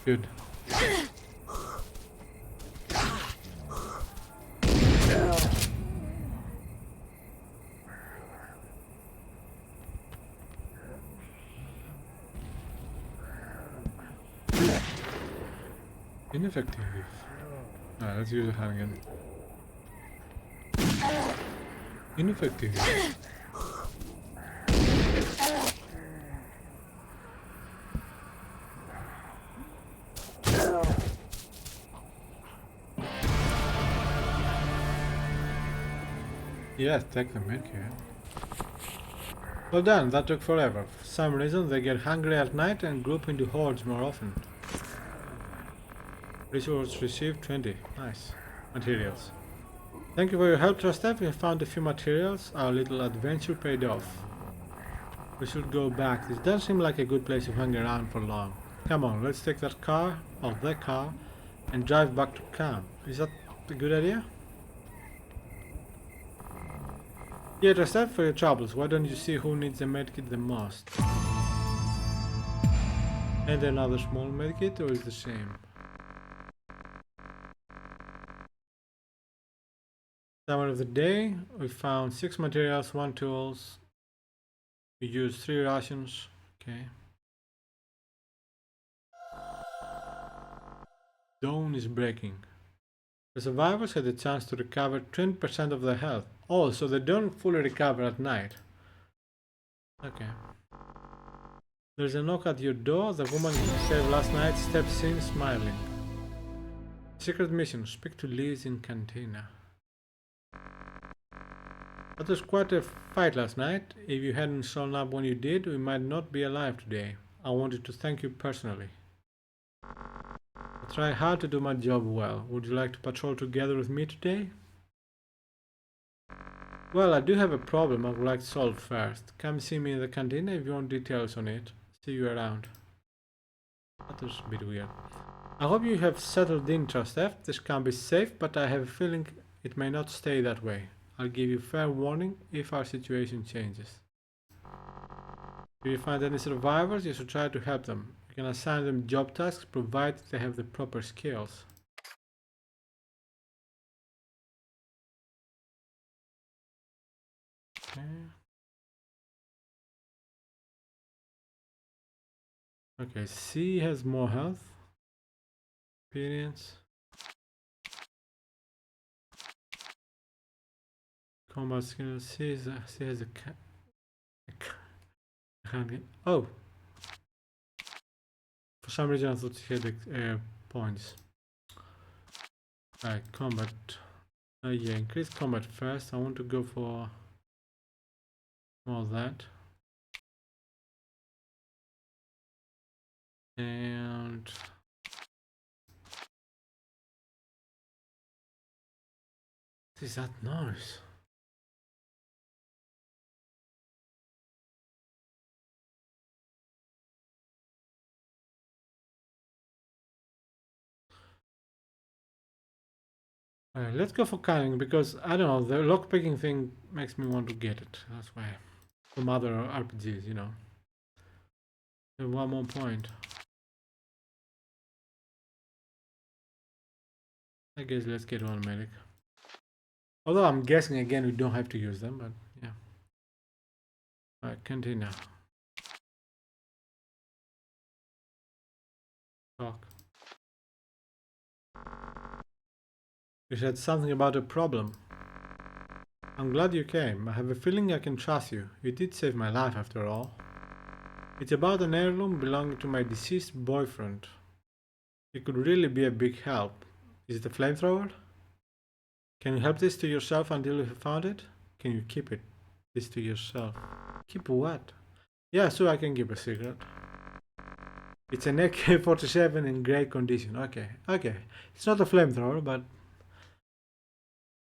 Good. Ineffective. Alright, let's use a handgun. Ineffective. Yes, take the medkit. Well done, that took forever. For some reason they get hungry at night and group into hordes more often. Resource received 20. Nice. Materials. Thank you for your help, Trustef. We found a few materials. Our little adventure paid off. We should go back. This doesn't seem like a good place to hang around for long. Come on, let's take that car, or the car, and drive back to camp. Is that a good idea? Yeah, Trustef, for your troubles. Why don't you see who needs a medkit the most? And another small medkit, or is the same? Summary of the day, we found 6 materials, 1 tools. We used 3 rations. Okay. Dawn is breaking. The survivors had a chance to recover 20% of their health. Oh, so they don't fully recover at night. Okay. There's a knock at your door. The woman you saved last night steps in, smiling. Secret mission. Speak to Liz in Cantina. That was quite a fight last night. If you hadn't shown up when you did, we might not be alive today. I wanted to thank you personally. I try hard to do my job well. Would you like to patrol together with me today? Well, I do have a problem I would like to solve first. Come see me in the cantina if you want details on it. See you around. That was a bit weird. I hope you have settled in, Trustef. This camp is safe, but I have a feeling it may not stay that way. I'll give you fair warning if our situation changes. If you find any survivors, you should try to help them. You can assign them job tasks provided they have the proper skills. Okay. Okay, C has more health. Experience. Combat skills. C has a oh! For some reason I thought she had points. Alright, combat. Yeah, increase combat first. I want to go for all that. And what is that noise? Alright, let's go for cunning because I don't know, the lockpicking thing makes me want to get it. That's why. From other RPGs, you know. And 1 more point. I guess let's get one medic. Although I'm guessing again we don't have to use them, but yeah. Alright, continue. Talk. You said something about a problem. I'm glad you came. I have a feeling I can trust you. You did save my life after all. It's about an heirloom belonging to my deceased boyfriend. It could really be a big help. Is it a flamethrower? Can you help this to yourself until you have found it? Can you keep it? This to yourself. Keep what? Yeah, so I can keep a secret. It's an AK-47 in great condition. Okay, okay. It's not a flamethrower, but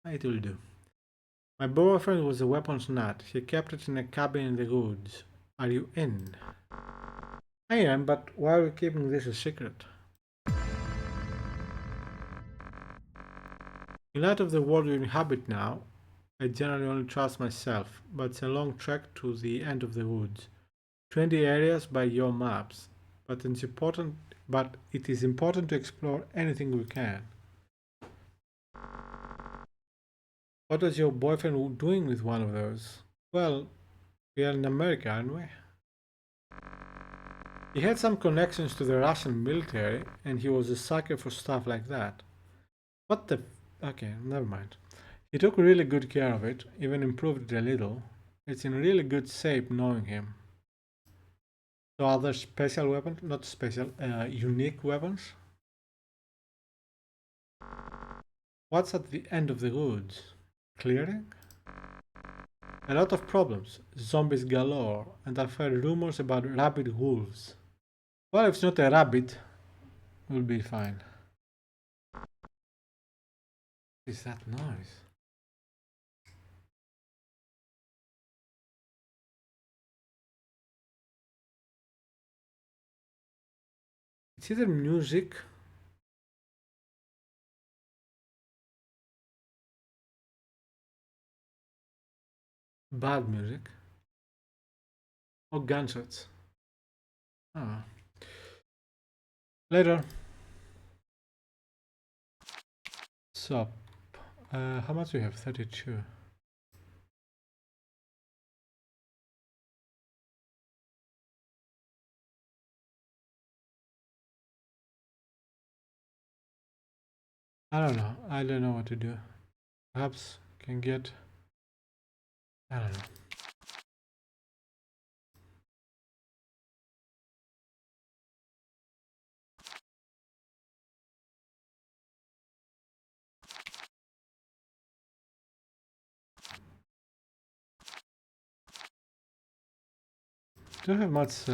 it will do. My boyfriend was a weapons nut. He kept it in a cabin in the woods. Are you in? I am, but why are we keeping this a secret? In light of the world we inhabit now, I generally only trust myself, but it's a long trek to the end of the woods. 20 areas by your maps, but it is important to explore anything we can. What was your boyfriend doing with one of those? Well, we are in America, aren't we? He had some connections to the Russian military, and he was a sucker for stuff like that. What the... Okay, never mind. He took really good care of it, even improved it a little. It's in really good shape knowing him. So other special weapons, not special, unique weapons? What's at the end of the woods? Clearing? A lot of problems, zombies galore, and I've heard rumors about rabid wolves. Well, if it's not a rabbit, we'll be fine. What is that noise? It's either music, bad music, or gunshots. Ah. Later. So, how much do you have? 32. I don't know. I don't know what to do. Perhaps can get... I don't know. Don't have much...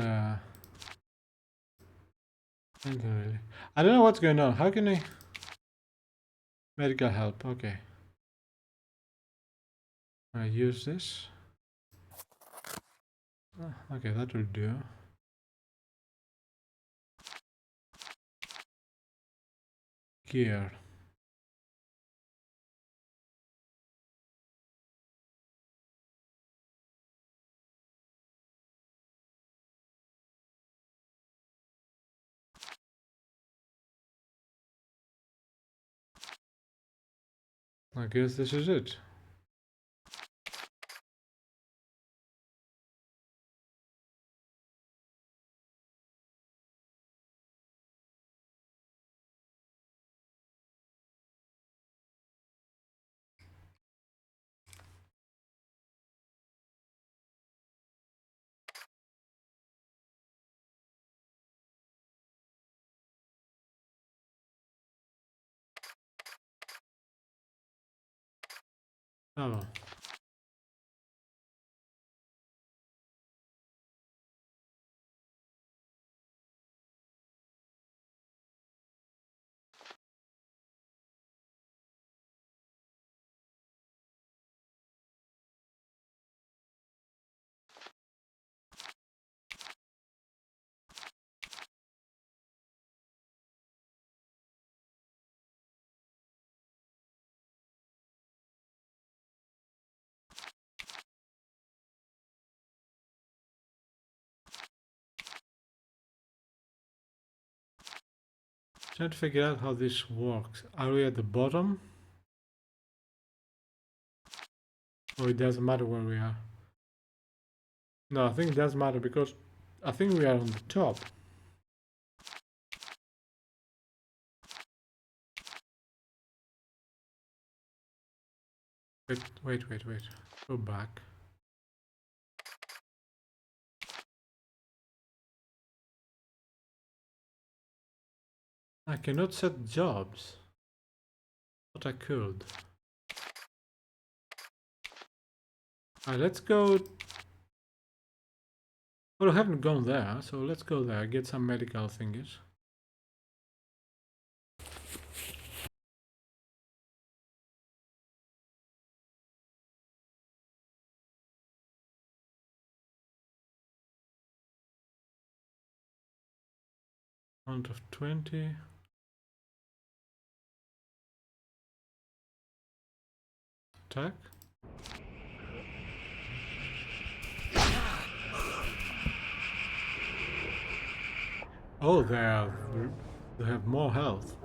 really. I don't know what's going on. How can I... Medical help. Okay. I use this. Okay, that will do. Gear. I guess this is it. Oh. Trying to figure out how this works. Are we at the bottom? Or it doesn't matter where we are? No, I think it does matter because I think we are on the top. Wait. Go back. I cannot set jobs. But I could. Alright, let's go. Well, I haven't gone there, so let's go there, get some medical thingies. Count of 20. Attack. Oh, they have more health.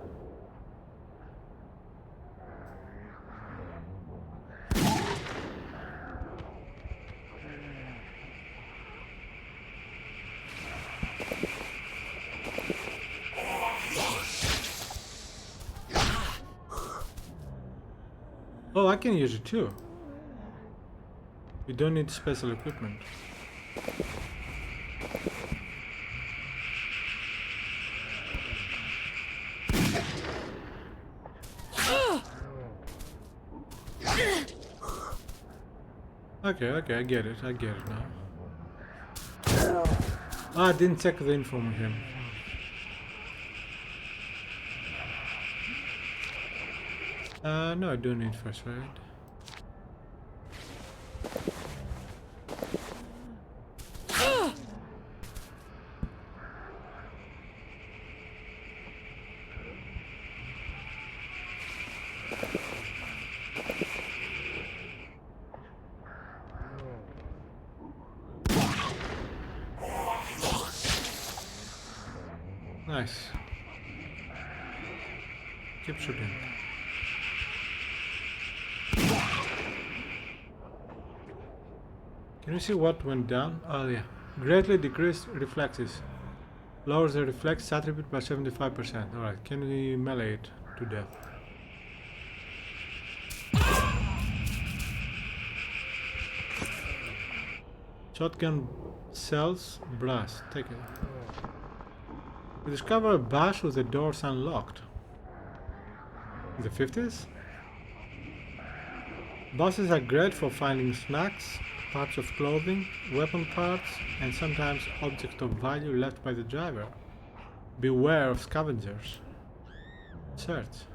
Oh, I can use it too. You don't need special equipment. Okay, I get it now. Ah, I didn't check the info on him. No, I don't need first aid. Nice. Keep shooting. Can you see what went down? Oh yeah. Greatly decreased reflexes. Lowers the reflex attribute by 75%. Alright, can we melee it to death? Shotgun cells, brass. Take it. We discover a bus with the doors unlocked. In the 50s? Buses are great for finding snacks, parts of clothing, weapon parts, and sometimes objects of value left by the driver. Beware of scavengers. Search.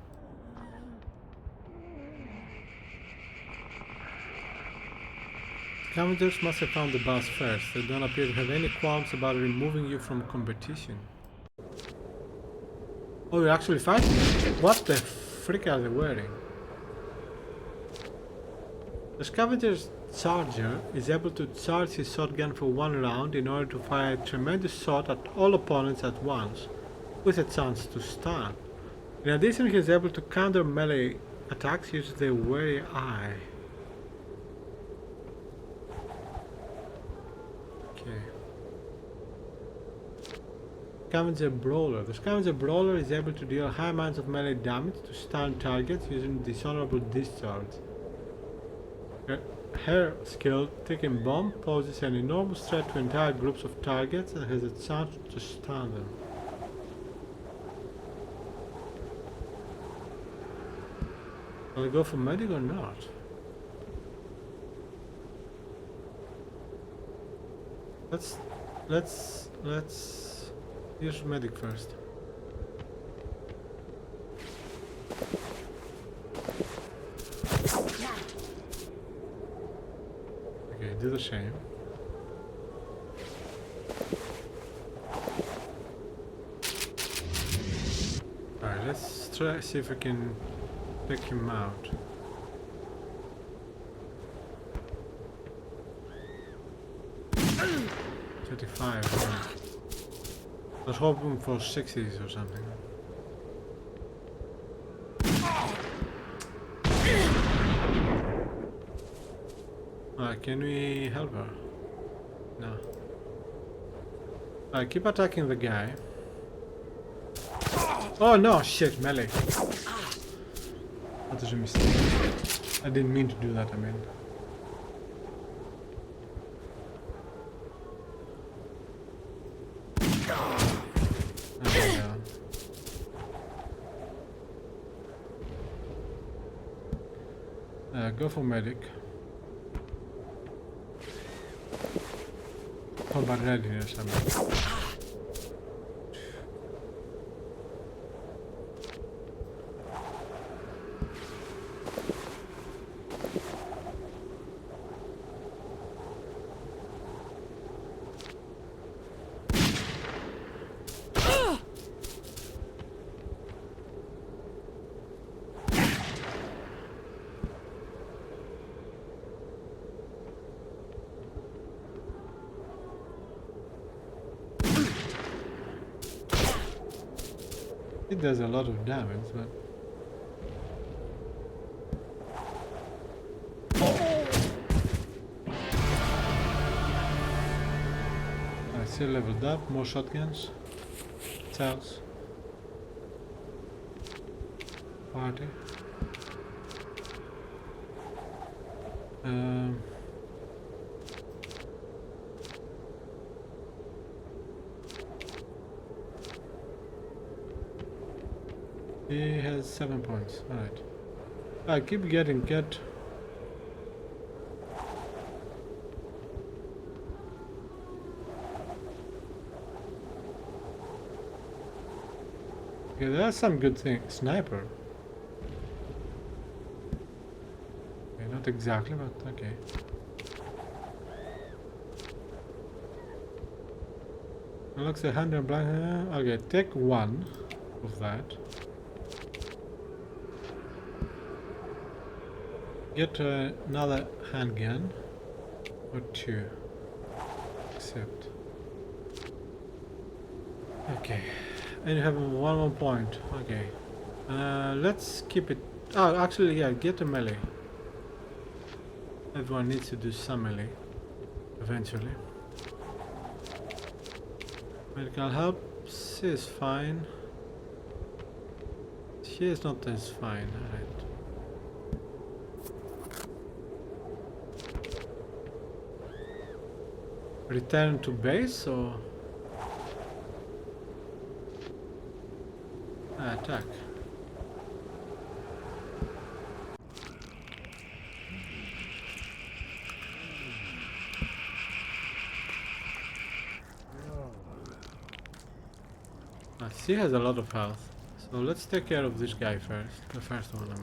Scavengers must have found the bus first. They don't appear to have any qualms about removing you from competition. Oh, you're actually fighting? What the frick are they wearing? The scavenger's charger is able to charge his shotgun for one round in order to fire a tremendous shot at all opponents at once, with a chance to stun. In addition, he is able to counter melee attacks using the wary eye. Okay. Scavenger Brawler. The Scavenger Brawler is able to deal high amounts of melee damage to stun targets using dishonorable discharge. Her skill, Ticking Bomb, poses an enormous threat to entire groups of targets and has a chance to stun them. Will I go for medic or not? Let's use medic first. Okay, do the same. Alright, let's try see if we can take him out. $35. I was hoping for 60s or something. Can we help her? No. Alright, keep attacking the guy. Oh no, shit, melee. That was a mistake. I didn't mean to do that, I mean. Go for medic. Combat readiness, I mean. It does a lot of damage, but I still leveled up. More shotguns, cells, party. He has 7 points. Alright. I keep getting get. Okay, that's some good thing. Sniper. Okay, not exactly, but okay. It looks 100 black. Okay, take one of that. Get another handgun or two. Accept. Okay, and you have one more point. Okay, let's keep it. Oh, actually, yeah, get a melee. Everyone needs to do some melee eventually. Medical help. She is fine. She is not as fine. Alright. Return to base or attack? She has a lot of health, so let's take care of this guy first. The first one, I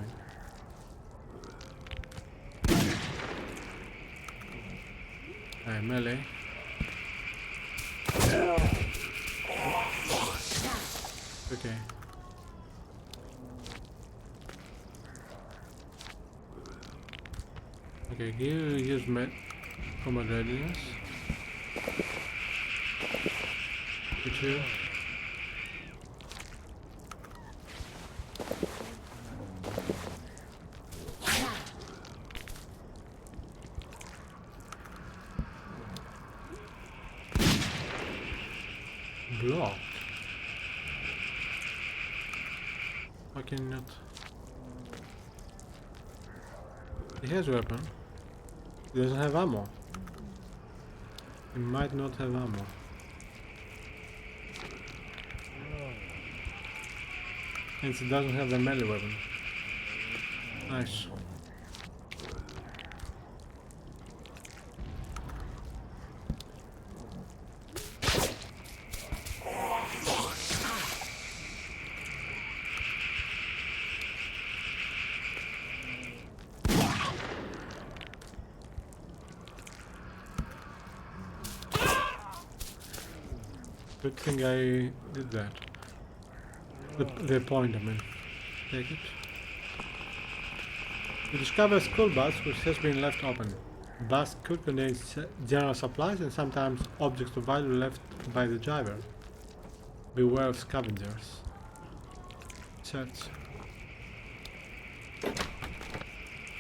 mean. Melee. Okay. Okay, use combat readiness. You too. Blocked. Why can you not? He has a weapon. He doesn't have ammo. He might not have ammo. Hence he doesn't have the melee weapon. Nice. Good thing I did that. The point, I mean. Take it. You discover a school bus which has been left open. The bus could contain general supplies and sometimes objects of value left by the driver. Beware of scavengers. Search.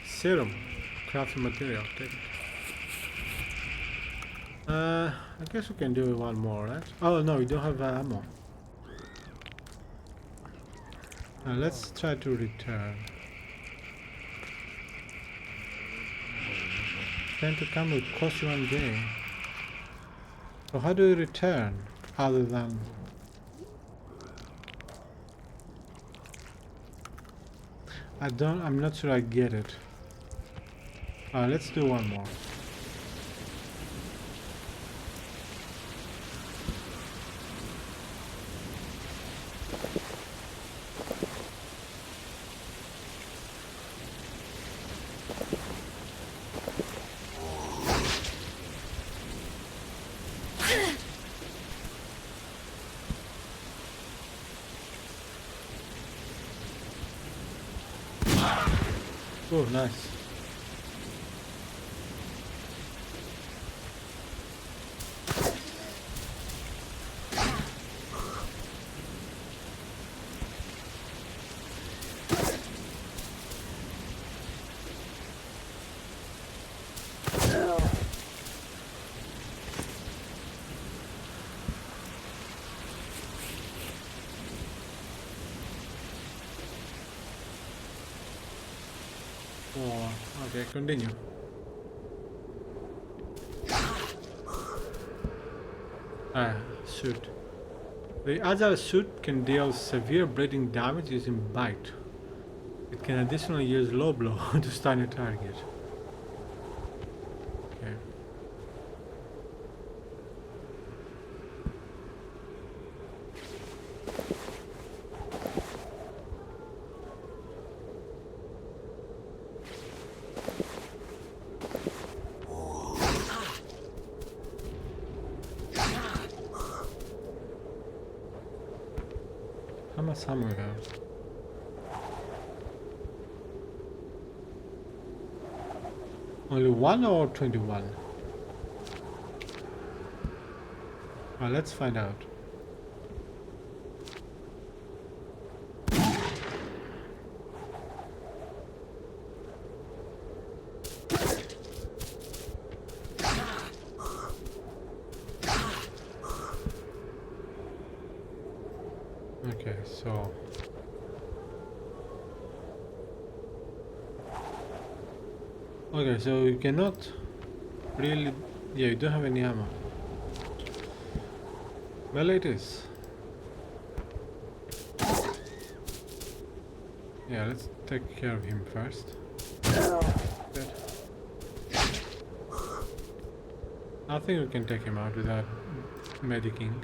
Serum. Crafting material. Take it. I guess we can do one more, right? Oh no, we don't have ammo. Let's try to return. Trying to come will cost you 1 day. So how do you return other than? I'm not sure I get it. Let's do one more. Oh, nice. Oh, okay, continue. Suit. The agile suit can deal severe bleeding damage using bite. It can additionally use low blow to stun a target. Okay. How much ammo we have? Only one or 21? Well, let's find out. Okay, so you cannot really, yeah, you don't have any ammo. Well, it is. Yeah, let's take care of him first. Good. I think we can take him out without medicing.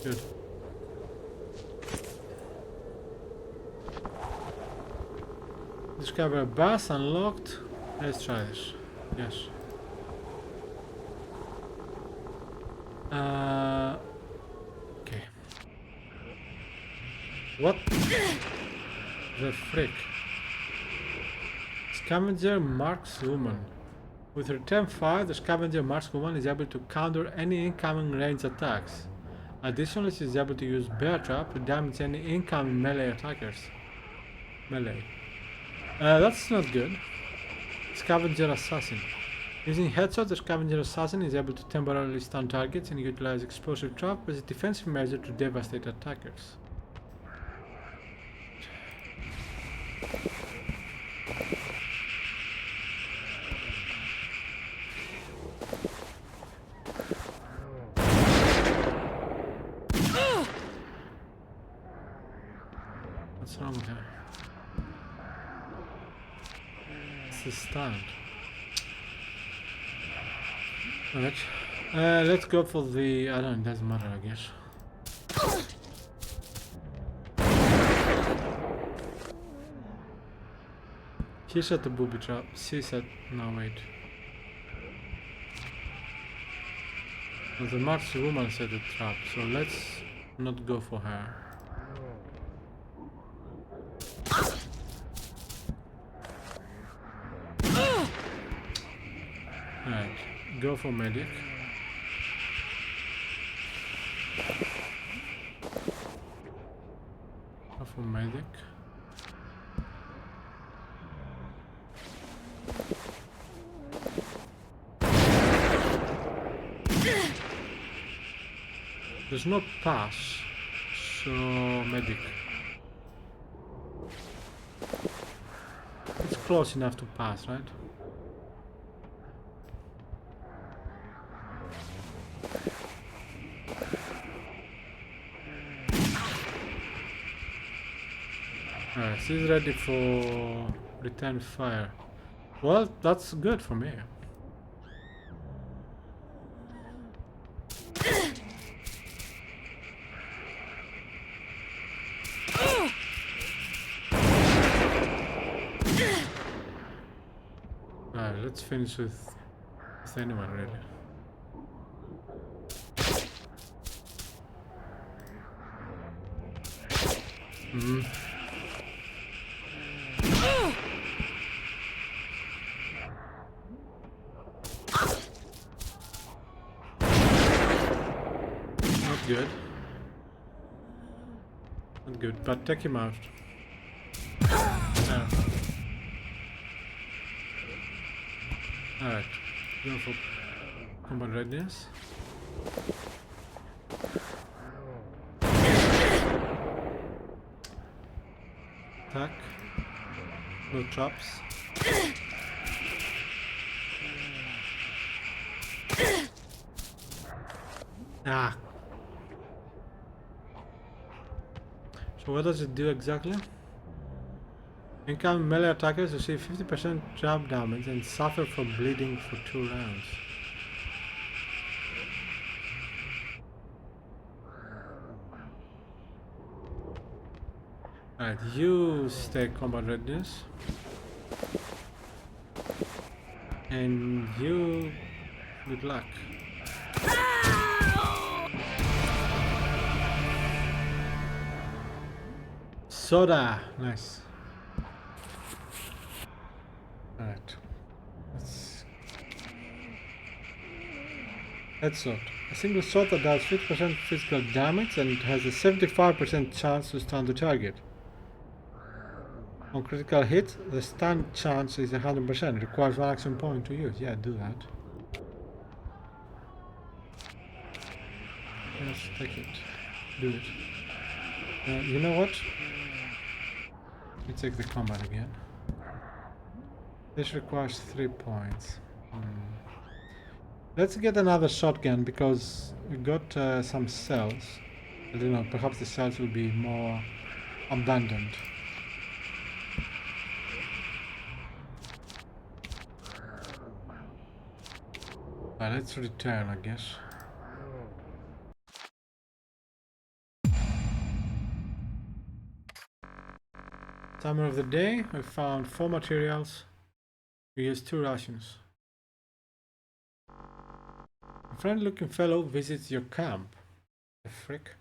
Good. Discover a bus unlocked. Let's try this. Yes. Okay. What the frick? Scavenger markswoman. With her 10-5, the scavenger markswoman is able to counter any incoming range attacks. Additionally, she is able to use bear trap to damage any incoming melee attackers. Melee. That's not good. Scavenger assassin. Using headshot, the scavenger assassin is able to temporarily stun targets and utilize explosive trap as a defensive measure to devastate attackers. What's wrong with her? She's stunned. Alright. Let's go for the... I don't know, it doesn't matter, I guess. He set the booby trap. She said... No, wait. Well, the March woman set the trap, so let's not go for her. Alright, go for medic. Go for medic. There's no pass, so medic. It's close enough to pass, right? Alright, she's ready for return fire. Well, that's good for me. Alright, let's finish with anyone really. Not good. Not good, but take him out. Alright, go for combat readiness. Attack. No traps. Ah. So what does it do exactly? Incoming melee attackers receive 50% jump damage and suffer from bleeding for 2 rounds. Alright, you stay combat readiness. And you... good luck. Soda! Nice. Alright. Headshot. A single shot that does 50% physical damage and has a 75% chance to stun the target. On critical hit, the stun chance is 100%. Requires 1 action point to use. Yeah, do that. Yes, take it. Do it. You know what? Let me take the combat again. This requires 3 points. Let's get another shotgun because we got some cells. I don't know, perhaps the cells will be more abundant. Well, let's return, I guess. Summer of the day, we found 4 materials. We used 2 rations. A friendly-looking fellow visits your camp. The frick?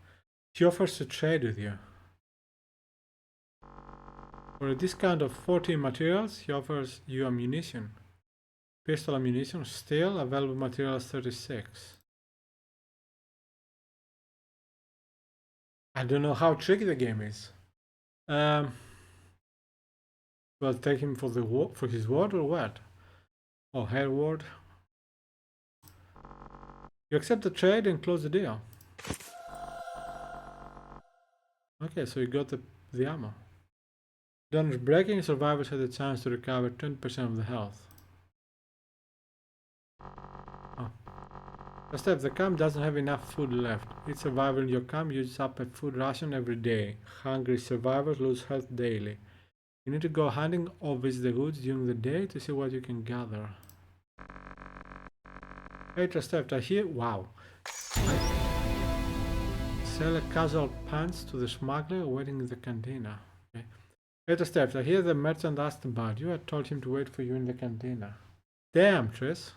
He offers to trade with you. For a discount of 14 materials, he offers you ammunition. Pistol ammunition, steel, available materials 36. I don't know how tricky the game is. Well, take him for his word or what? Oh, her word. You accept the trade and close the deal. Okay, so you got the ammo. During breaking, survivors had a chance to recover 20% of the health. Oh. First step, the camp doesn't have enough food left. Each survivor in your camp uses up a food ration every day. Hungry survivors lose health daily. You need to go hunting or visit the woods during the day to see what you can gather. Later step, I hear... wow. Sell a casual pants to the smuggler waiting in the cantina. Okay. Later steps, I hear the merchant asked about you. I told him to wait for you in the cantina. Damn, Triss.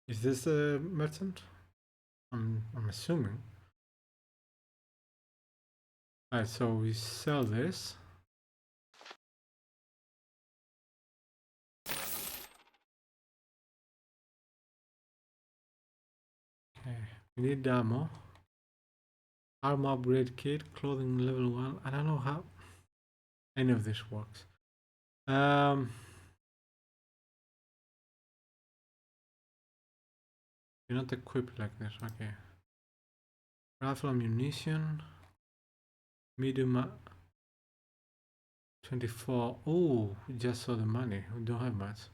Is this a merchant? I'm assuming. Alright, so we sell this. Okay, we need ammo. Armor upgrade kit, clothing level 1. I don't know how any of this works. You're not equipped like this, okay. Rifle ammunition. Medium 24. Oh, we just saw the money. We don't have much.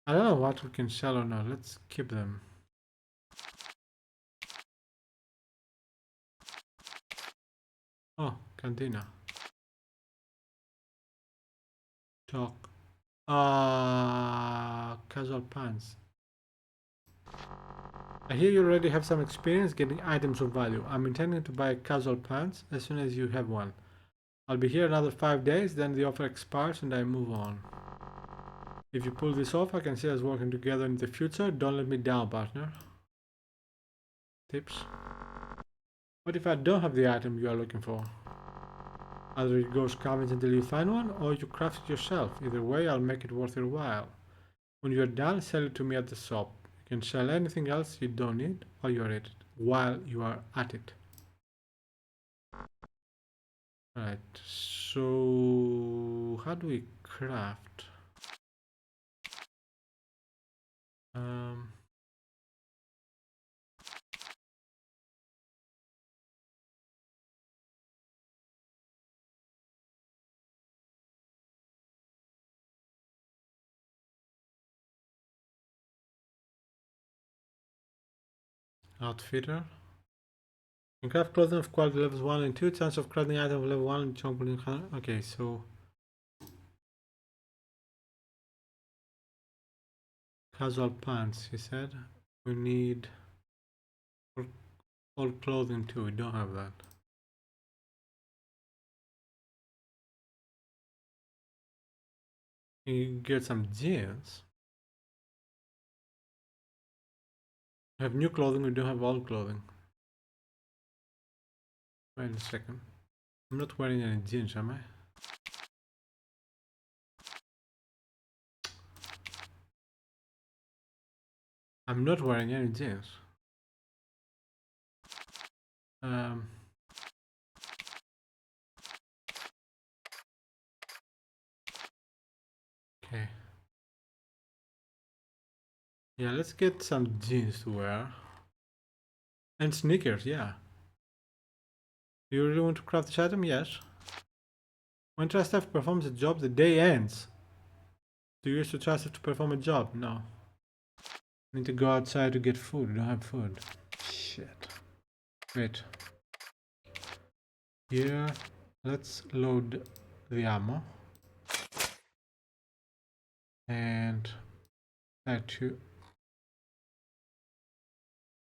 I don't know what we can sell or not. Let's keep them. Oh, cantina. Talk. Casual pants. I hear you already have some experience getting items of value. I'm intending to buy casual pants as soon as you have one. I'll be here another 5 days, then the offer expires and I move on. If you pull this off, I can see us working together in the future. Don't let me down, partner. Tips. What if I don't have the item you are looking for? Either you go scavenge until you find one, or you craft it yourself. Either way, I'll make it worth your while. When you're done, sell it to me at the shop. You can sell anything else you don't need while you're at it. While you are at it. Right. So how do we craft? Um. Outfitter. You craft clothing of quality levels 1 and 2. Chance of crafting item of level 1 and jumping. Okay, so casual pants, he said. We need all clothing too. We don't have that. You get some jeans. We have new clothing, we don't have old clothing. Wait a second. I'm not wearing any jeans, am I? I'm not wearing any jeans. Okay. Yeah, let's get some jeans to wear. And sneakers, yeah. Do you really want to craft this item? Yes. When trust staff performs a job, the day ends. Do you use the trust staff to perform a job? No. Need to go outside to get food. We don't have food. Shit. Wait. Here, let's load the ammo. And that too.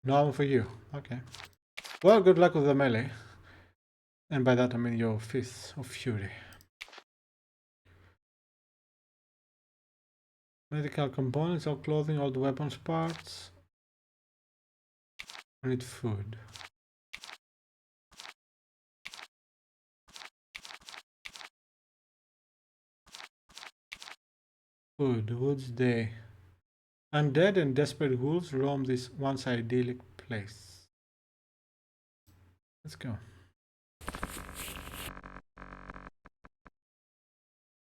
No ammo for you. Okay. Well, good luck with the melee. And by that I mean your fists of fury. Medical components, all clothing, all the weapons parts. I need food. Food, Woods Day. Undead and desperate wolves roam this once idyllic place. Let's go.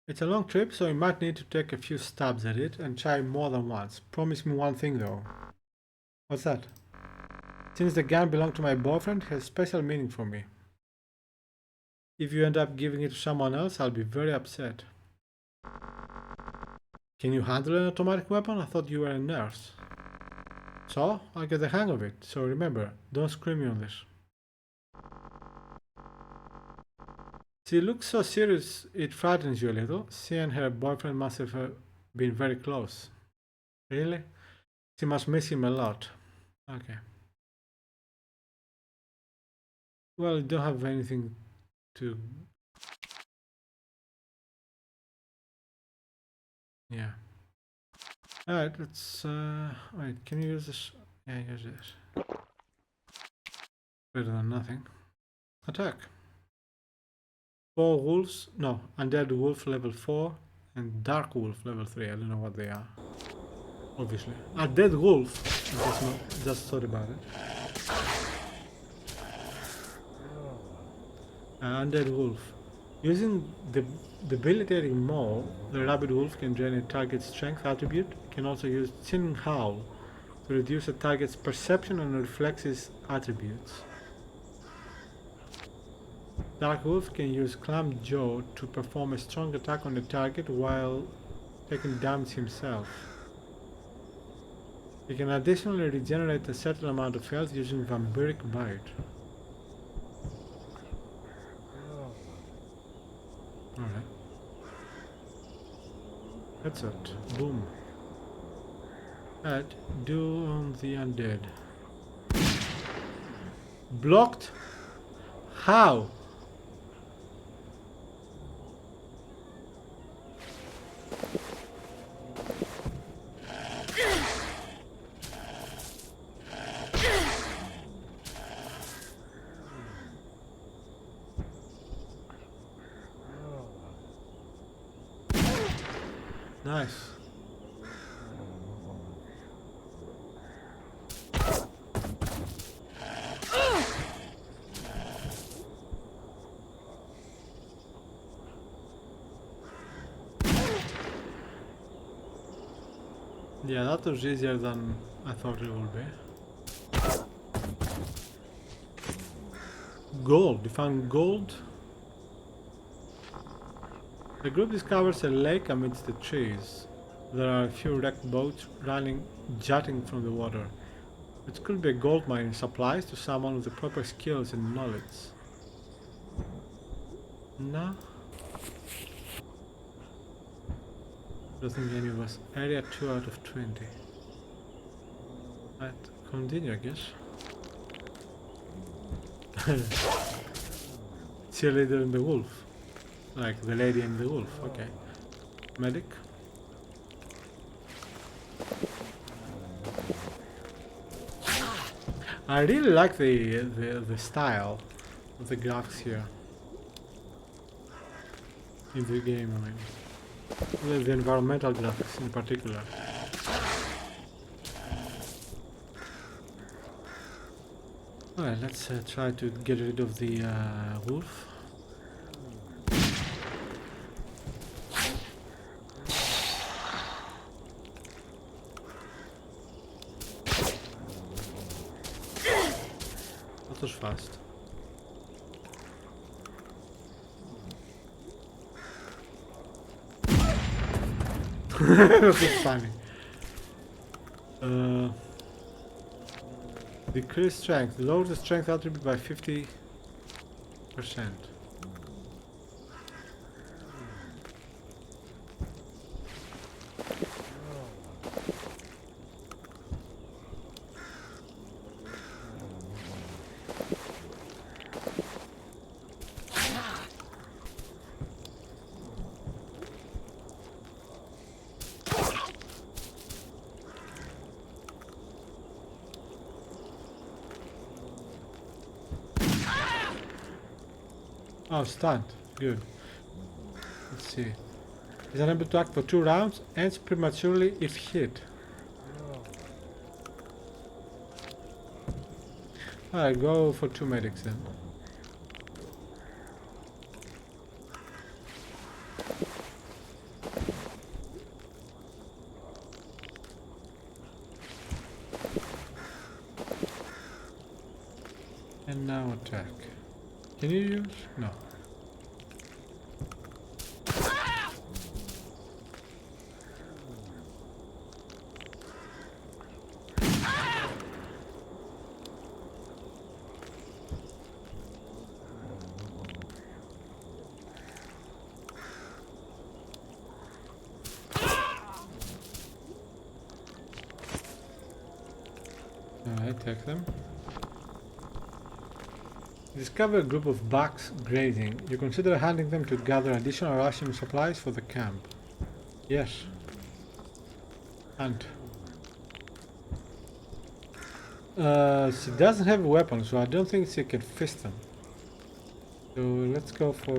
It's a long trip, so you might need to take a few stabs at it and try more than once. Promise me one thing though. What's that? Since the gun belonged to my boyfriend, it has special meaning for me. If you end up giving it to someone else, I'll be very upset. Can you handle an automatic weapon? I thought you were a nurse. So, I'll get the hang of it. So remember, don't scream me on this. She looks so serious, it frightens you a little. She and her boyfriend must have been very close. Really? She must miss him a lot. Okay. Well, you don't have anything to... Yeah. Alright, let's... Wait, can you use this? Yeah, use this. Better than nothing. Attack. 4 wolves, no, undead wolf level 4 and dark wolf level 3. I don't know what they are. Obviously. Undead wolf. Just thought about it. Undead wolf. Using the debilitating maul, the rabid wolf can drain a target's strength attribute. It can also use chilling howl to reduce a target's perception and reflexes attributes. Dark Wolf can use Clam Jaw to perform a strong attack on the target while taking damage himself. You can additionally regenerate a certain amount of health using vampiric bite. Alright. That's it. Boom. Alright, do on the undead. Blocked? How? Nice. Yeah, that was easier than I thought it would be. Gold. You found gold? The group discovers a lake amidst the trees. There are a few wrecked boats jutting from the water. It could be a gold mine in supplies to someone with the proper skills and knowledge. No? Don't think any of us. Area 2 out of 20. Right, continue I guess. Cheerleader and the wolf. Like the lady and the wolf, okay. Medic. I really like the style of the graphics here. In the game, I mean. The environmental graphics in particular. Alright, let's try to get rid of the wolf. That was fast. That was funny. Decrease strength. Lower the strength attribute by 50%. Oh, stunned. Good. Let's see. Is unable to act for 2 rounds, ends prematurely if hit. Alright, go for 2 medics then. And now attack. Can you use? No. Alright, take them. Discover a group of bucks grazing. You consider hunting them to gather additional ration supplies for the camp. Yes. Hunt. She doesn't have a weapon, so I don't think she can fist them. So let's go for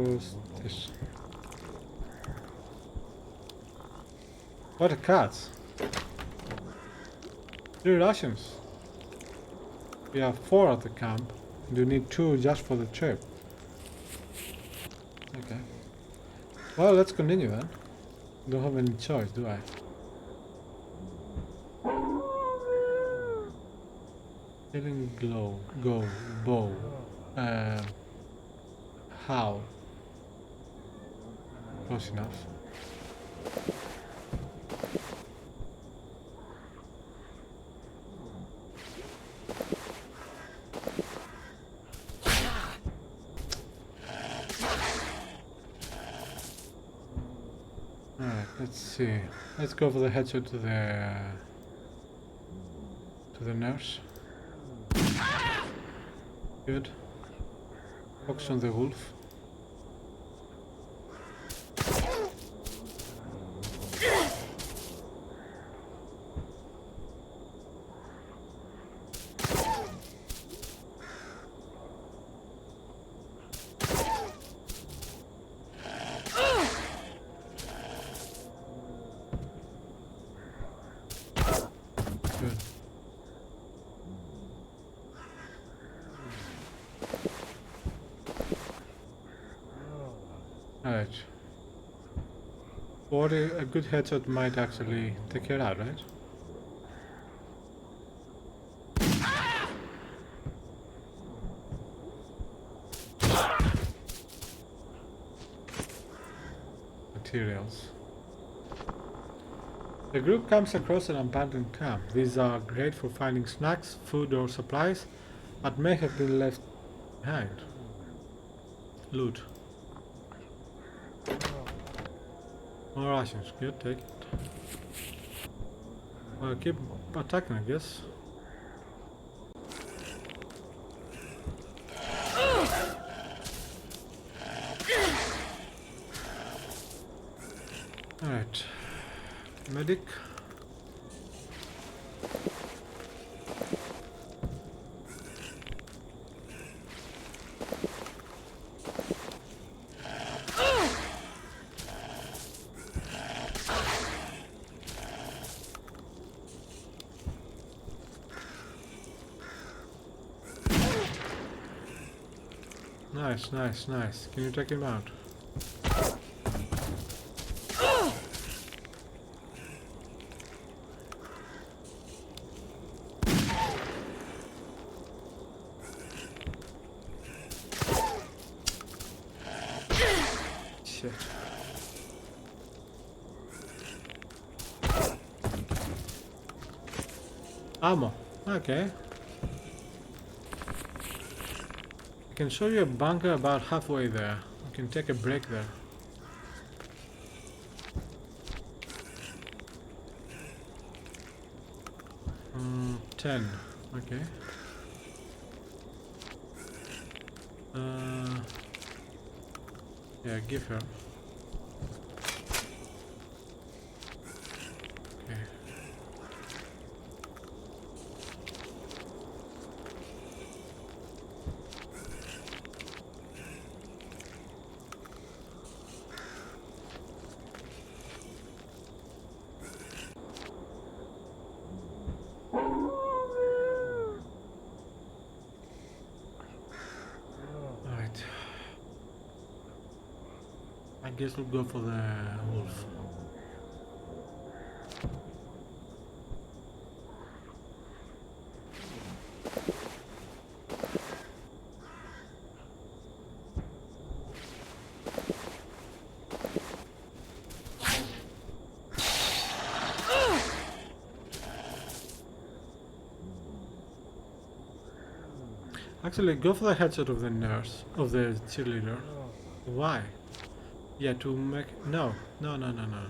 this. What a cat! 3 rations. We have 4 at the camp. You need 2 just for the trip. Okay. Well, let's continue then. Don't have any choice, do I? Healing glow, go, bow. How? Close enough. Alright, let's see. Let's go for the headshot to the nurse. Good. Focus on the wolf. Good. Alright. Or a good headshot might actually take her out, right? Materials. The group comes across an abandoned camp. These are great for finding snacks, food or supplies, but may have been left behind. Loot. More rations. Good, take it. Well, keep attacking, I guess. Alright. Medic. Nice, nice, nice. Can you take him out? Shit. Ammo. Okay. I can show you a bunker about halfway there. You can take a break there. Mm, 10. Okay. Yeah, give her. Okay. Alright. I guess we'll go for the wolf. Actually, go for the headshot of the nurse, of the cheerleader. Why? Yeah, to make... No. No, no, no, no.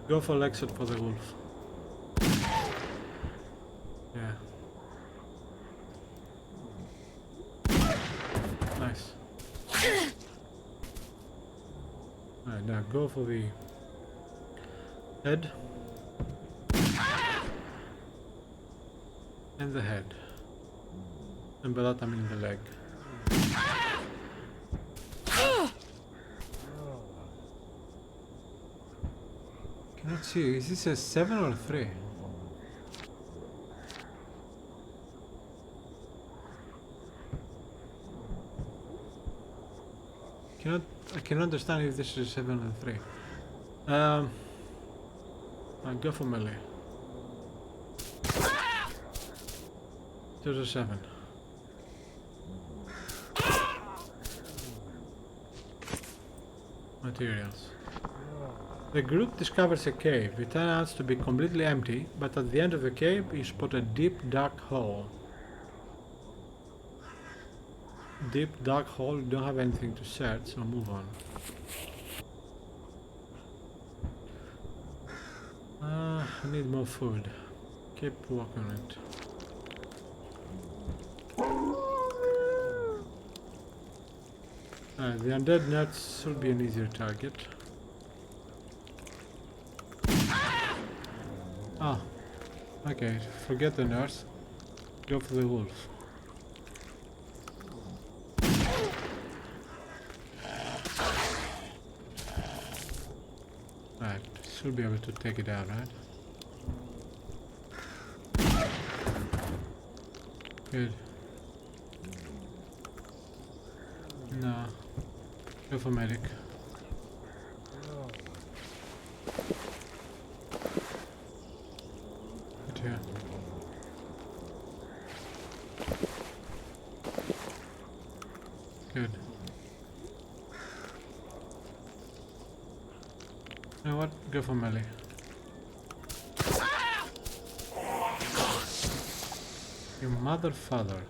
Go for leg shot for the wolf. Yeah. Nice. Alright, now go for the head. And the head. And by that I mean the leg. Cannot see. Is this a 7 or a 3? I cannot understand if this is a 7 or a 3. I'll go for melee. There's a 7. Materials. The group discovers a cave. It turns out to be completely empty, but at the end of the cave you spot a deep dark hole. Deep dark hole, you don't have anything to search, so move on. I need more food. Keep walking on it. The undead nuts should be an easier target. Ah, okay, forget the nurse. Go for the wolf. Right, should be able to take it out, right? Good. No. Go for medic. Good here. Good. You know what? Go for melee. You mother father.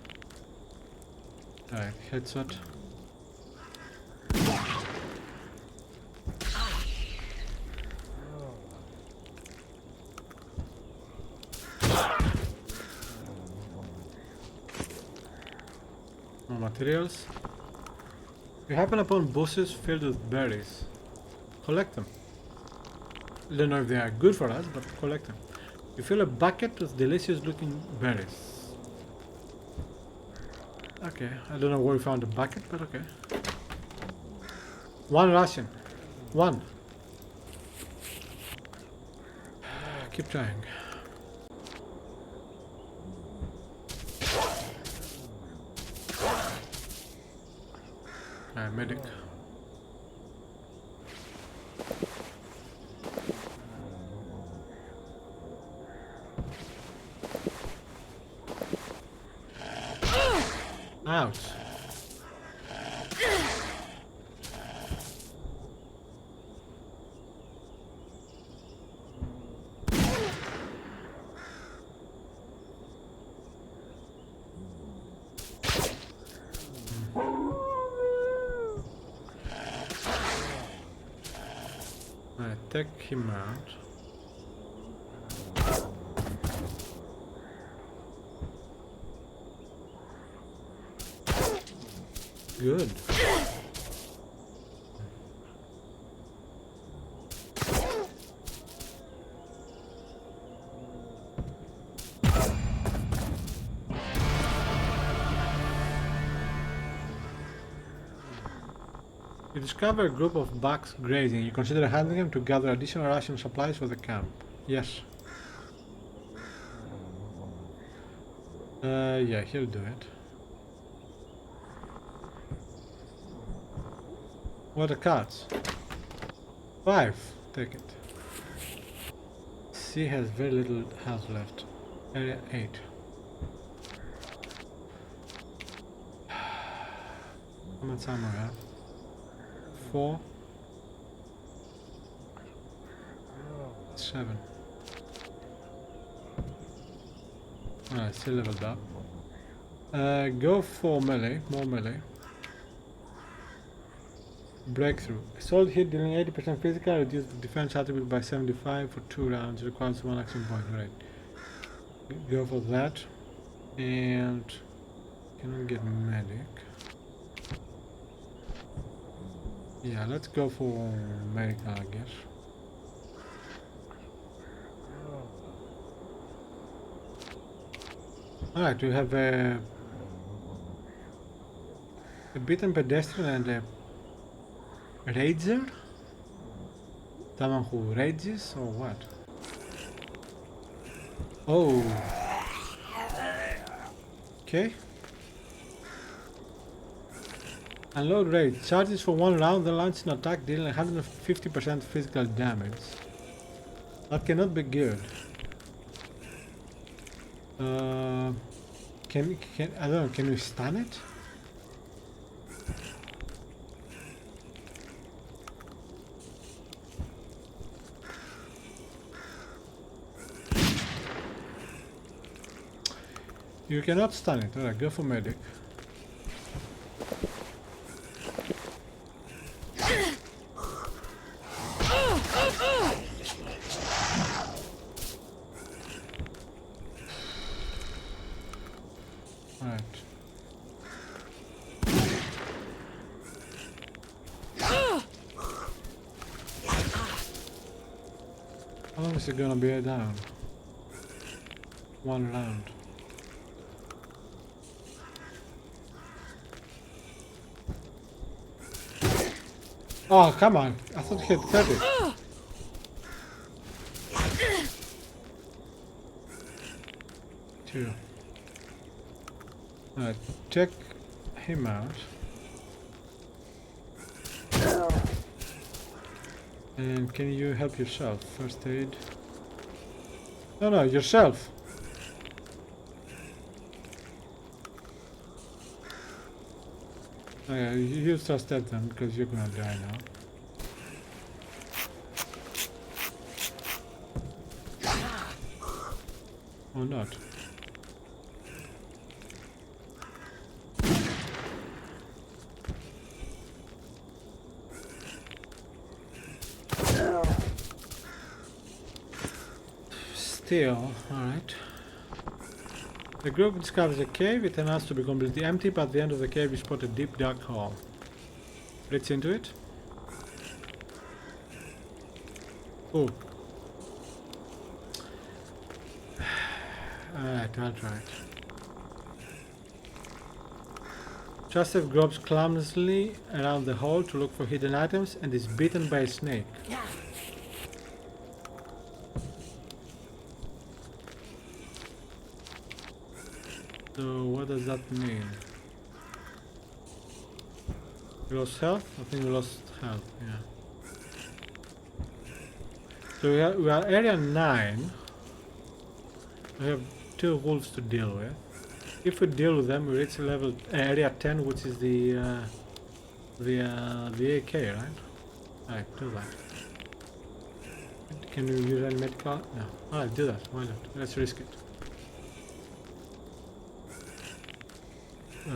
Alright, headshot. More materials. You happen upon bushes filled with berries. Collect them. I don't know if they are good for us, but collect them. You fill a bucket with delicious looking berries. Okay, I don't know where we found the bucket, but okay. One ration. One. Keep trying. Alright, medic. Ouch. Alright, take him out. Good. You discover a group of bucks grazing. You consider handling them to gather additional ration supplies for the camp. Yes. Yeah, he'll do it. What are cards? 5. Take it. C has very little health left. Area 8. How much ammo I have? 4. 7. Alright, still leveled up. Go for melee, more melee. Breakthrough. Assault hit dealing 80% physical, reduce the defense attribute by 75 for 2 rounds, requires 1 action point. Right. Go for that. And cannot get medic. Yeah, let's go for medical, I guess. Alright, we have a beaten pedestrian and a rager? Someone who rages or what? Oh. Okay. Unload rage. Charges for 1 round, then launches an attack dealing 150% physical damage. That cannot be good. Can I don't know, can we stun it? You cannot stun it. Alright, go for medic. How long is it gonna be down? 1 round. Oh, come on. I thought he had 30. Two. Alright, check him out. And can you help yourself? First aid. No, yourself. Okay, you just at them because you're gonna die now. Or not. Still, alright. The group discovers a cave. It turns out to be completely empty, but at the end of the cave you spot a deep dark hole. Let's into it. Oh. Alright, I'll try it. Joseph gropes clumsily around the hole to look for hidden items and is bitten by a snake. So what does that mean? We lost health? I think we lost health, yeah. So we are area 9. We have 2 wolves to deal with. If we deal with them, we reach level area 10, which is the AK, right? Alright, do that. Can we use any medical? No. Alright, do that. Why not? Let's risk it.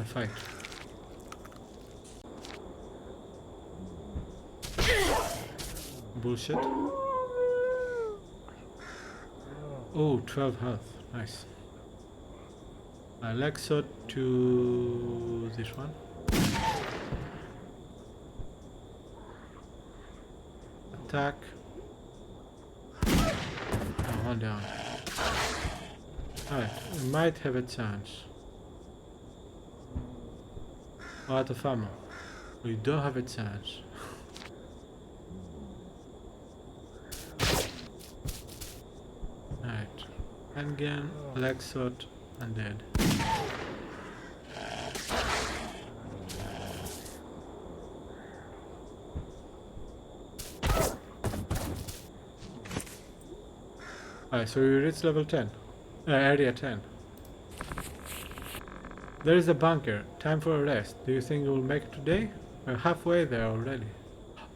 Fight. Bullshit. Oh, 12 health. Nice. Alexa to this one. Attack. Oh, 1 down. Alright, we might have a chance. Out of ammo. We don't have a chance. Alright. Handgun, leg shot, and dead. Alright, so we reached level 10. Area 10. There is a bunker. Time for a rest. Do you think we'll make it today? We're halfway there already.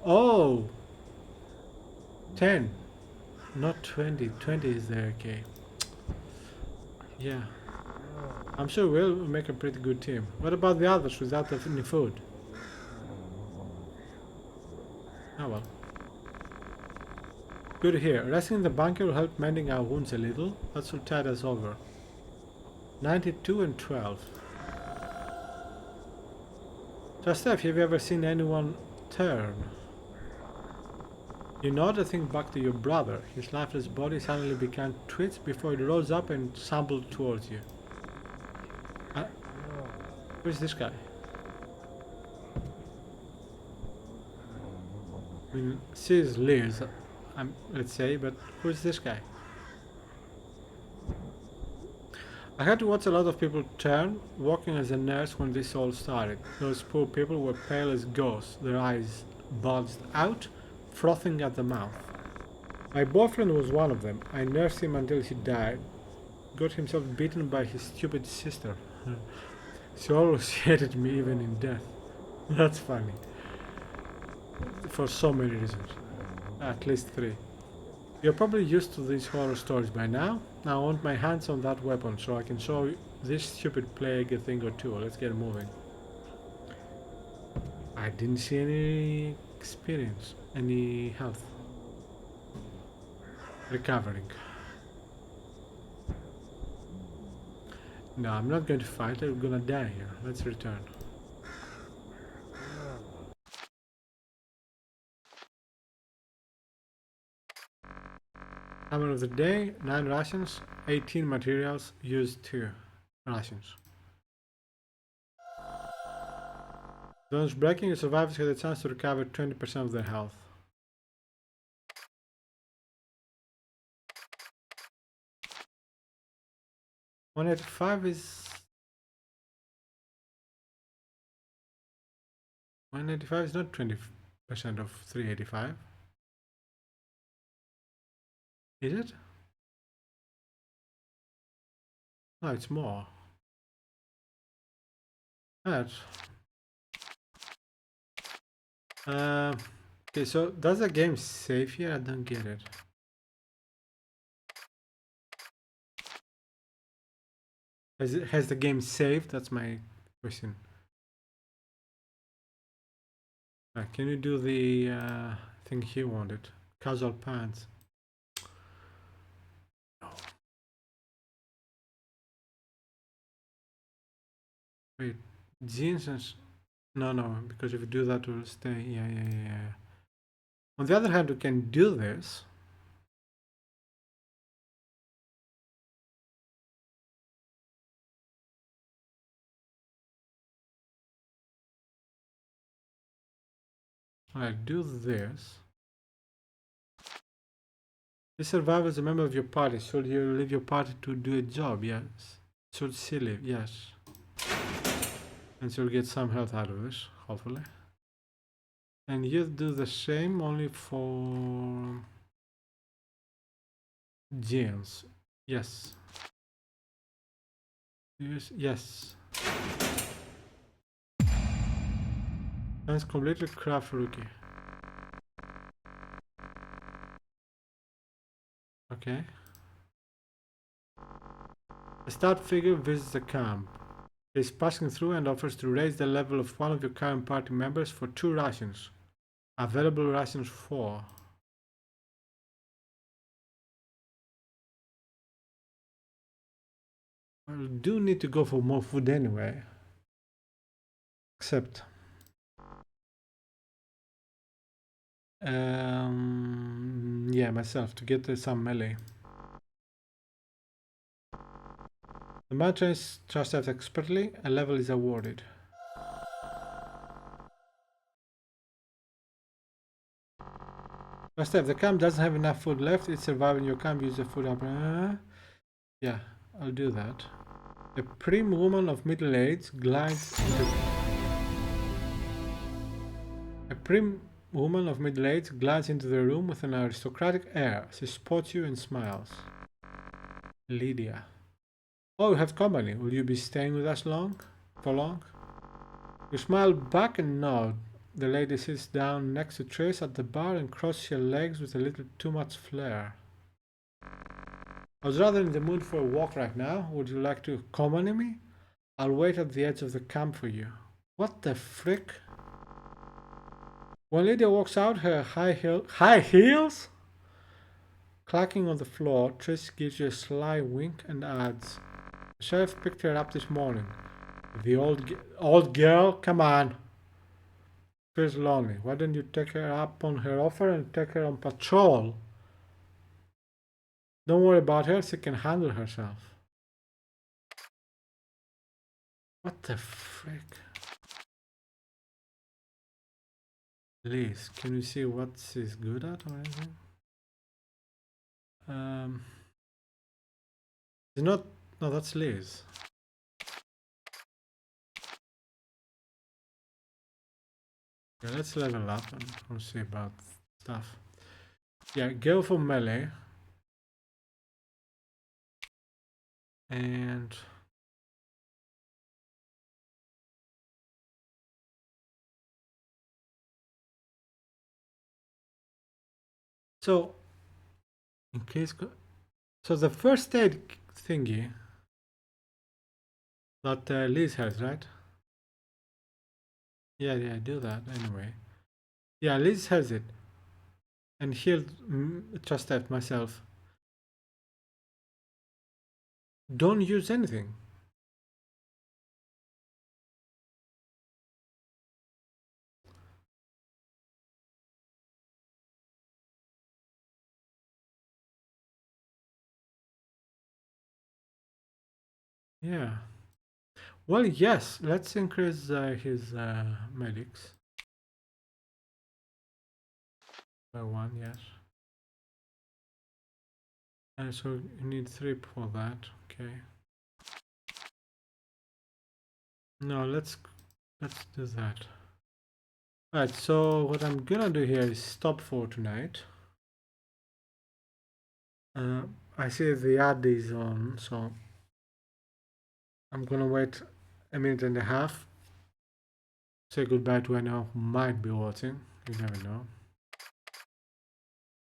Oh! 10. Not 20. 20 is there, okay. Yeah. I'm sure we'll make a pretty good team. What about the others without any food? Oh well. Good to hear. Resting in the bunker will help mending our wounds a little. That should tide us over. 92 and 12. Just have you ever seen anyone turn? You nod and think back to your brother. His lifeless body suddenly began to twitch before it rose up and stumbled towards you. Who's this guy? I mean, she's Liz, let's say, but who's this guy? I had to watch a lot of people turn, walking as a nurse when this all started. Those poor people were pale as ghosts, their eyes bulged out, frothing at the mouth. My boyfriend was one of them. I nursed him until he died. Got himself beaten by his stupid sister. She always hated me even in death. That's funny. For so many reasons. At least 3. You're probably used to these horror stories by now. Now I want my hands on that weapon so I can show this stupid plague a thing or two. Let's get moving. I didn't see any experience, any health. Recovering. No, I'm not going to fight. I'm gonna die here. Let's return. Timer of the day, 9 rations, 18 materials, use 2 rations. Those breaking, the survivors get a chance to recover 20% of their health. $185 is... $185 is not 20% of $385. Is it? No, it's more. That's... okay, so does the game save here? I don't get it. Has the game saved? That's my question. Can you do the thing he wanted? Casual pants. No. Wait, jeans and... No, because if you do that, we'll stay. Yeah. On the other hand, we can do this. Alright, do this. This survivor is a member of your party. Should you leave your party to do a job? Yes. Should she leave? Yes. And she'll get some health out of this, hopefully. And you do the same, only for jeans. Yes. Yes. That's completely craft rookie. Okay. A stout figure visits the camp. He is passing through and offers to raise the level of one of your current party members for 2 rations. Available rations 4. Well, we do need to go for more food anyway. Except... yeah, myself, to get some melee. The man trains trust out expertly, a level is awarded. Trust if the camp doesn't have enough food left, it's surviving your camp, use the food up. Yeah, I'll do that. A prim woman of middle age glides into... A prim woman of middle age glides into the room with an aristocratic air. She spots you and smiles. Lydia. Oh, you have company. Will you be staying with us for long? You smile back and nod. The lady sits down next to Trace at the bar and crosses her legs with a little too much flair. I was rather in the mood for a walk right now. Would you like to accompany me? I'll wait at the edge of the camp for you. What the frick? When Lydia walks out, her high heels clacking on the floor, Trish gives you a sly wink and adds, "The sheriff picked her up this morning. The old girl, come on. Feels lonely. Why don't you take her up on her offer and take her on patrol? Don't worry about her, she can handle herself." What the frick? Liz, can you see what she's good at or anything? It's not... No, that's Liz. Okay, let's level up and we'll see about stuff. Yeah, go for melee. And... So, in case... So the first aid thingy that Liz has, right? Yeah, do that anyway. Yeah, Liz has it. And he'll trust that myself. Don't use anything. Yeah. Well, yes. Let's increase his medics by one. Yes. And so you need 3 for that. Okay. No, let's do that. Alright, so what I'm gonna do here is stop for tonight. I see the ad is on, so I'm gonna wait a minute and a half. Say goodbye to anyone who might be watching. You never know.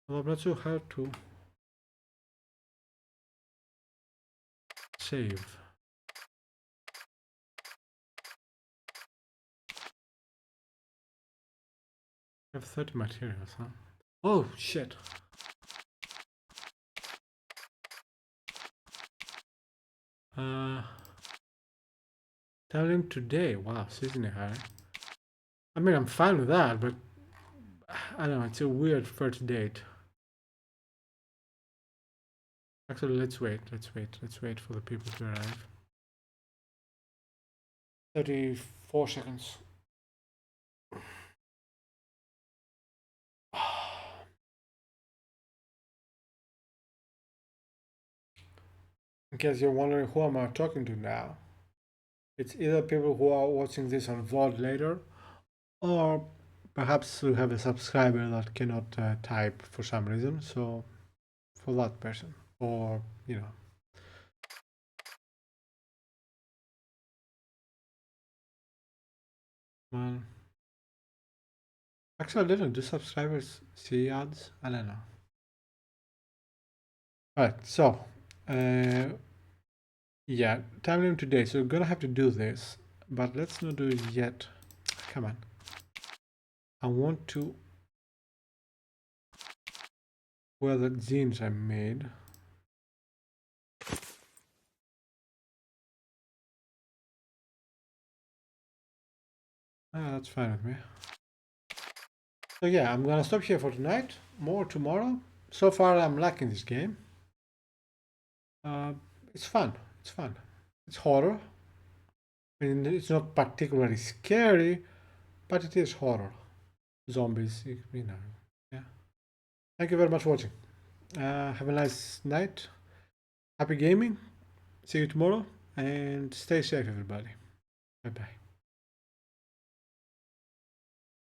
Well, I'm not sure how to save. I have 30 materials, huh? Oh, shit. Tell him today. Wow, season a high. I mean, I'm fine with that, but I don't know, it's a weird first date. Actually, let's wait for the people to arrive. 34 seconds. In case you're wondering who am I talking to now, it's either people who are watching this on VOD later, or perhaps we have a subscriber that cannot type for some reason, so for that person, or, you know. Well, actually, I don't know, do subscribers see ads? I don't know. Alright, so, yeah, time limit today, so we're gonna have to do this, but let's not do it yet. Come on. I want to wear the jeans I made. Ah, that's fine with me. So yeah, I'm gonna stop here for tonight. More tomorrow. So far, I'm liking this game. It's fun. It's fun. It's horror. I mean, it's not particularly scary, but it is horror. Zombies, you know. Yeah. Thank you very much for watching. Have a nice night. Happy gaming. See you tomorrow, and stay safe, everybody. Bye bye.